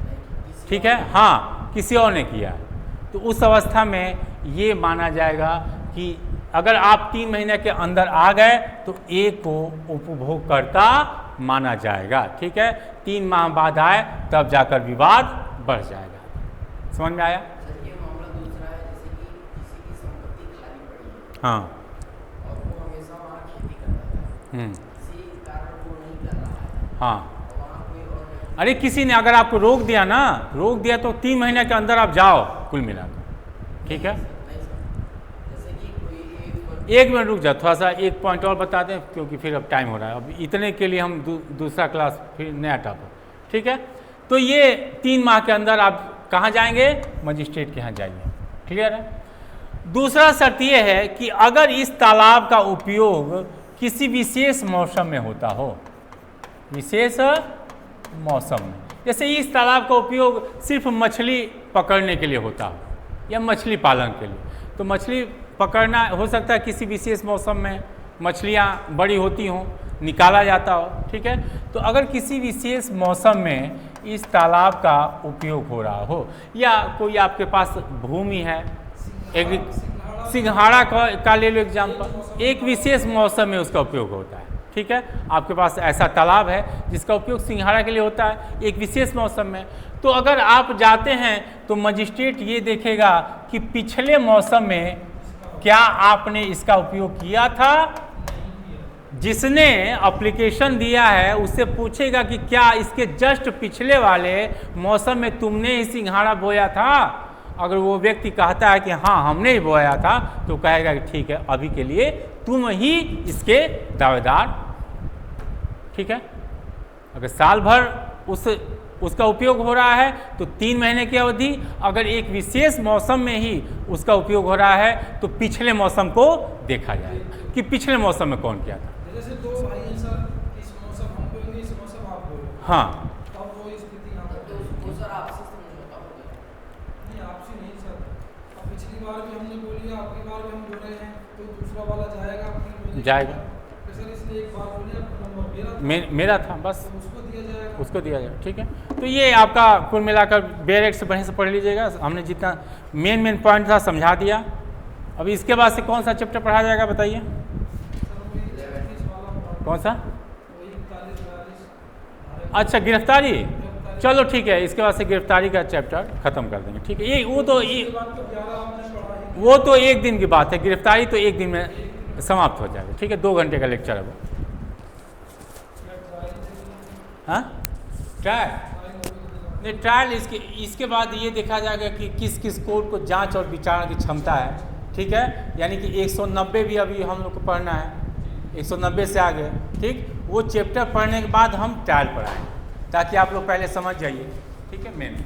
ठीक है, हाँ, किसी और ने किया, तो उस अवस्था में ये माना जाएगा कि अगर आप 3 महीने के अंदर आ गए तो ए को उपभोगकर्ता माना जाएगा। ठीक है, 3 माह बाद आए तब जाकर विवाद बढ़ जाएगा। समझ में आया? सर ये मामला दूसरा है, जैसे कि किसी की संपत्ति खाली पड़ी है हाँ, और वो हमेशा वहाँ खेती करता है, किसी कारण वो नहीं कर रहा है, हाँ, और वहाँ कोई और व्यक्ति, अरे किसी ने अगर आपको रोक दिया ना, रोक दिया तो 3 महीने के अंदर आप जाओ कुल मिलाकर। ठीक है, नहीं सर, जैसे कि कोई एक मिनट रुक जाओ, थोड़ा सा एक पॉइंट और बता दें क्योंकि फिर अब टाइम हो रहा है, अब इतने के लिए हम दूसरा क्लास फिर नया टॉपिक। ठीक है, तो ये 3 माह के अंदर आप कहाँ जाएंगे, मजिस्ट्रेट के यहाँ जाइए। क्लियर है? दूसरा शर्त यह है कि अगर इस तालाब का उपयोग किसी विशेष मौसम में होता हो, विशेष मौसम में, जैसे इस तालाब का उपयोग सिर्फ मछली पकड़ने के लिए होता हो या मछली पालन के लिए, तो मछली पकड़ना हो सकता है किसी विशेष मौसम में मछलियाँ बड़ी होती हों, निकाला जाता हो। ठीक है, तो अगर किसी विशेष मौसम में इस तालाब का उपयोग हो रहा हो या कोई आपके पास भूमि है, एक सिंघाड़ा का ले लो एग्जाम्पल, एक विशेष मौसम में उसका उपयोग होता है। ठीक है, आपके पास ऐसा तालाब है जिसका उपयोग सिंघाड़ा के लिए होता है एक विशेष मौसम में, तो अगर आप जाते हैं तो मजिस्ट्रेट ये देखेगा कि पिछले मौसम में क्या आपने इसका उपयोग किया था। जिसने एप्लीकेशन दिया है उससे पूछेगा कि क्या इसके जस्ट पिछले वाले मौसम में तुमने ही सिंघाड़ा बोया था, अगर वो व्यक्ति कहता है कि हाँ हमने ही बोया था, तो कहेगा कि ठीक है अभी के लिए तुम ही इसके दावेदार। ठीक है, अगर साल भर उसका उपयोग हो रहा है तो 3 महीने की अवधि, अगर एक विशेष मौसम में ही उसका उपयोग हो रहा है तो पिछले मौसम को देखा जाएगा कि पिछले मौसम में कौन किया था। जैसे 2 भाई हैं सर, इस मौसम हम बोलेंगे, इस मौसम आप बोलेंगे, हाँ, अब वो स्थिति यहाँ पर वो सर आपसे समझौता हो गया। नहीं, आपसे नहीं सर। अब पिछली बार भी हमने बोली, आपकी बार भी हम बोल रहे हैं, तो दूसरा वाला जाएगा अपने बोलने जाएगा। तो सर इसलिए एक बार बोलिए, आपका नंबर मेरा था बस, तो उसको दिया जाएगा। उसको दिया जाएगा। ठीक है, तो ये आपका कुल मिलाकर बेयर एक्ट से बढ़िया से पढ़ लीजिएगा। हमने जितना मेन पॉइंट था समझा दिया। अभी इसके बाद से कौन सा चैप्टर पढ़ा जाएगा बताइए? सर वही 36 वाला कौन सा? वही 41-42। अच्छा, गिरफ्तारी। चलो ठीक है, इसके बाद से गिरफ्तारी का चैप्टर खत्म कर देंगे। ठीक है, ये वो तो वो तो एक दिन की बात है, गिरफ्तारी तो एक दिन में समाप्त हो जाएगा। ठीक है, 2 घंटे का लेक्चर है वो। हाँ, ट्रायल नहीं, ट्रायल इसके बाद ये देखा जाएगा कि किस किस कोर्ट को जांच और विचारणा की क्षमता है। ठीक है, यानी कि 190 भी अभी हम लोग को पढ़ना है, 190 से आगे। ठीक, वो चैप्टर पढ़ने के बाद हम ट्रायल पढ़ाएंगे ताकि आप लोग पहले समझ जाइए। ठीक है, मेन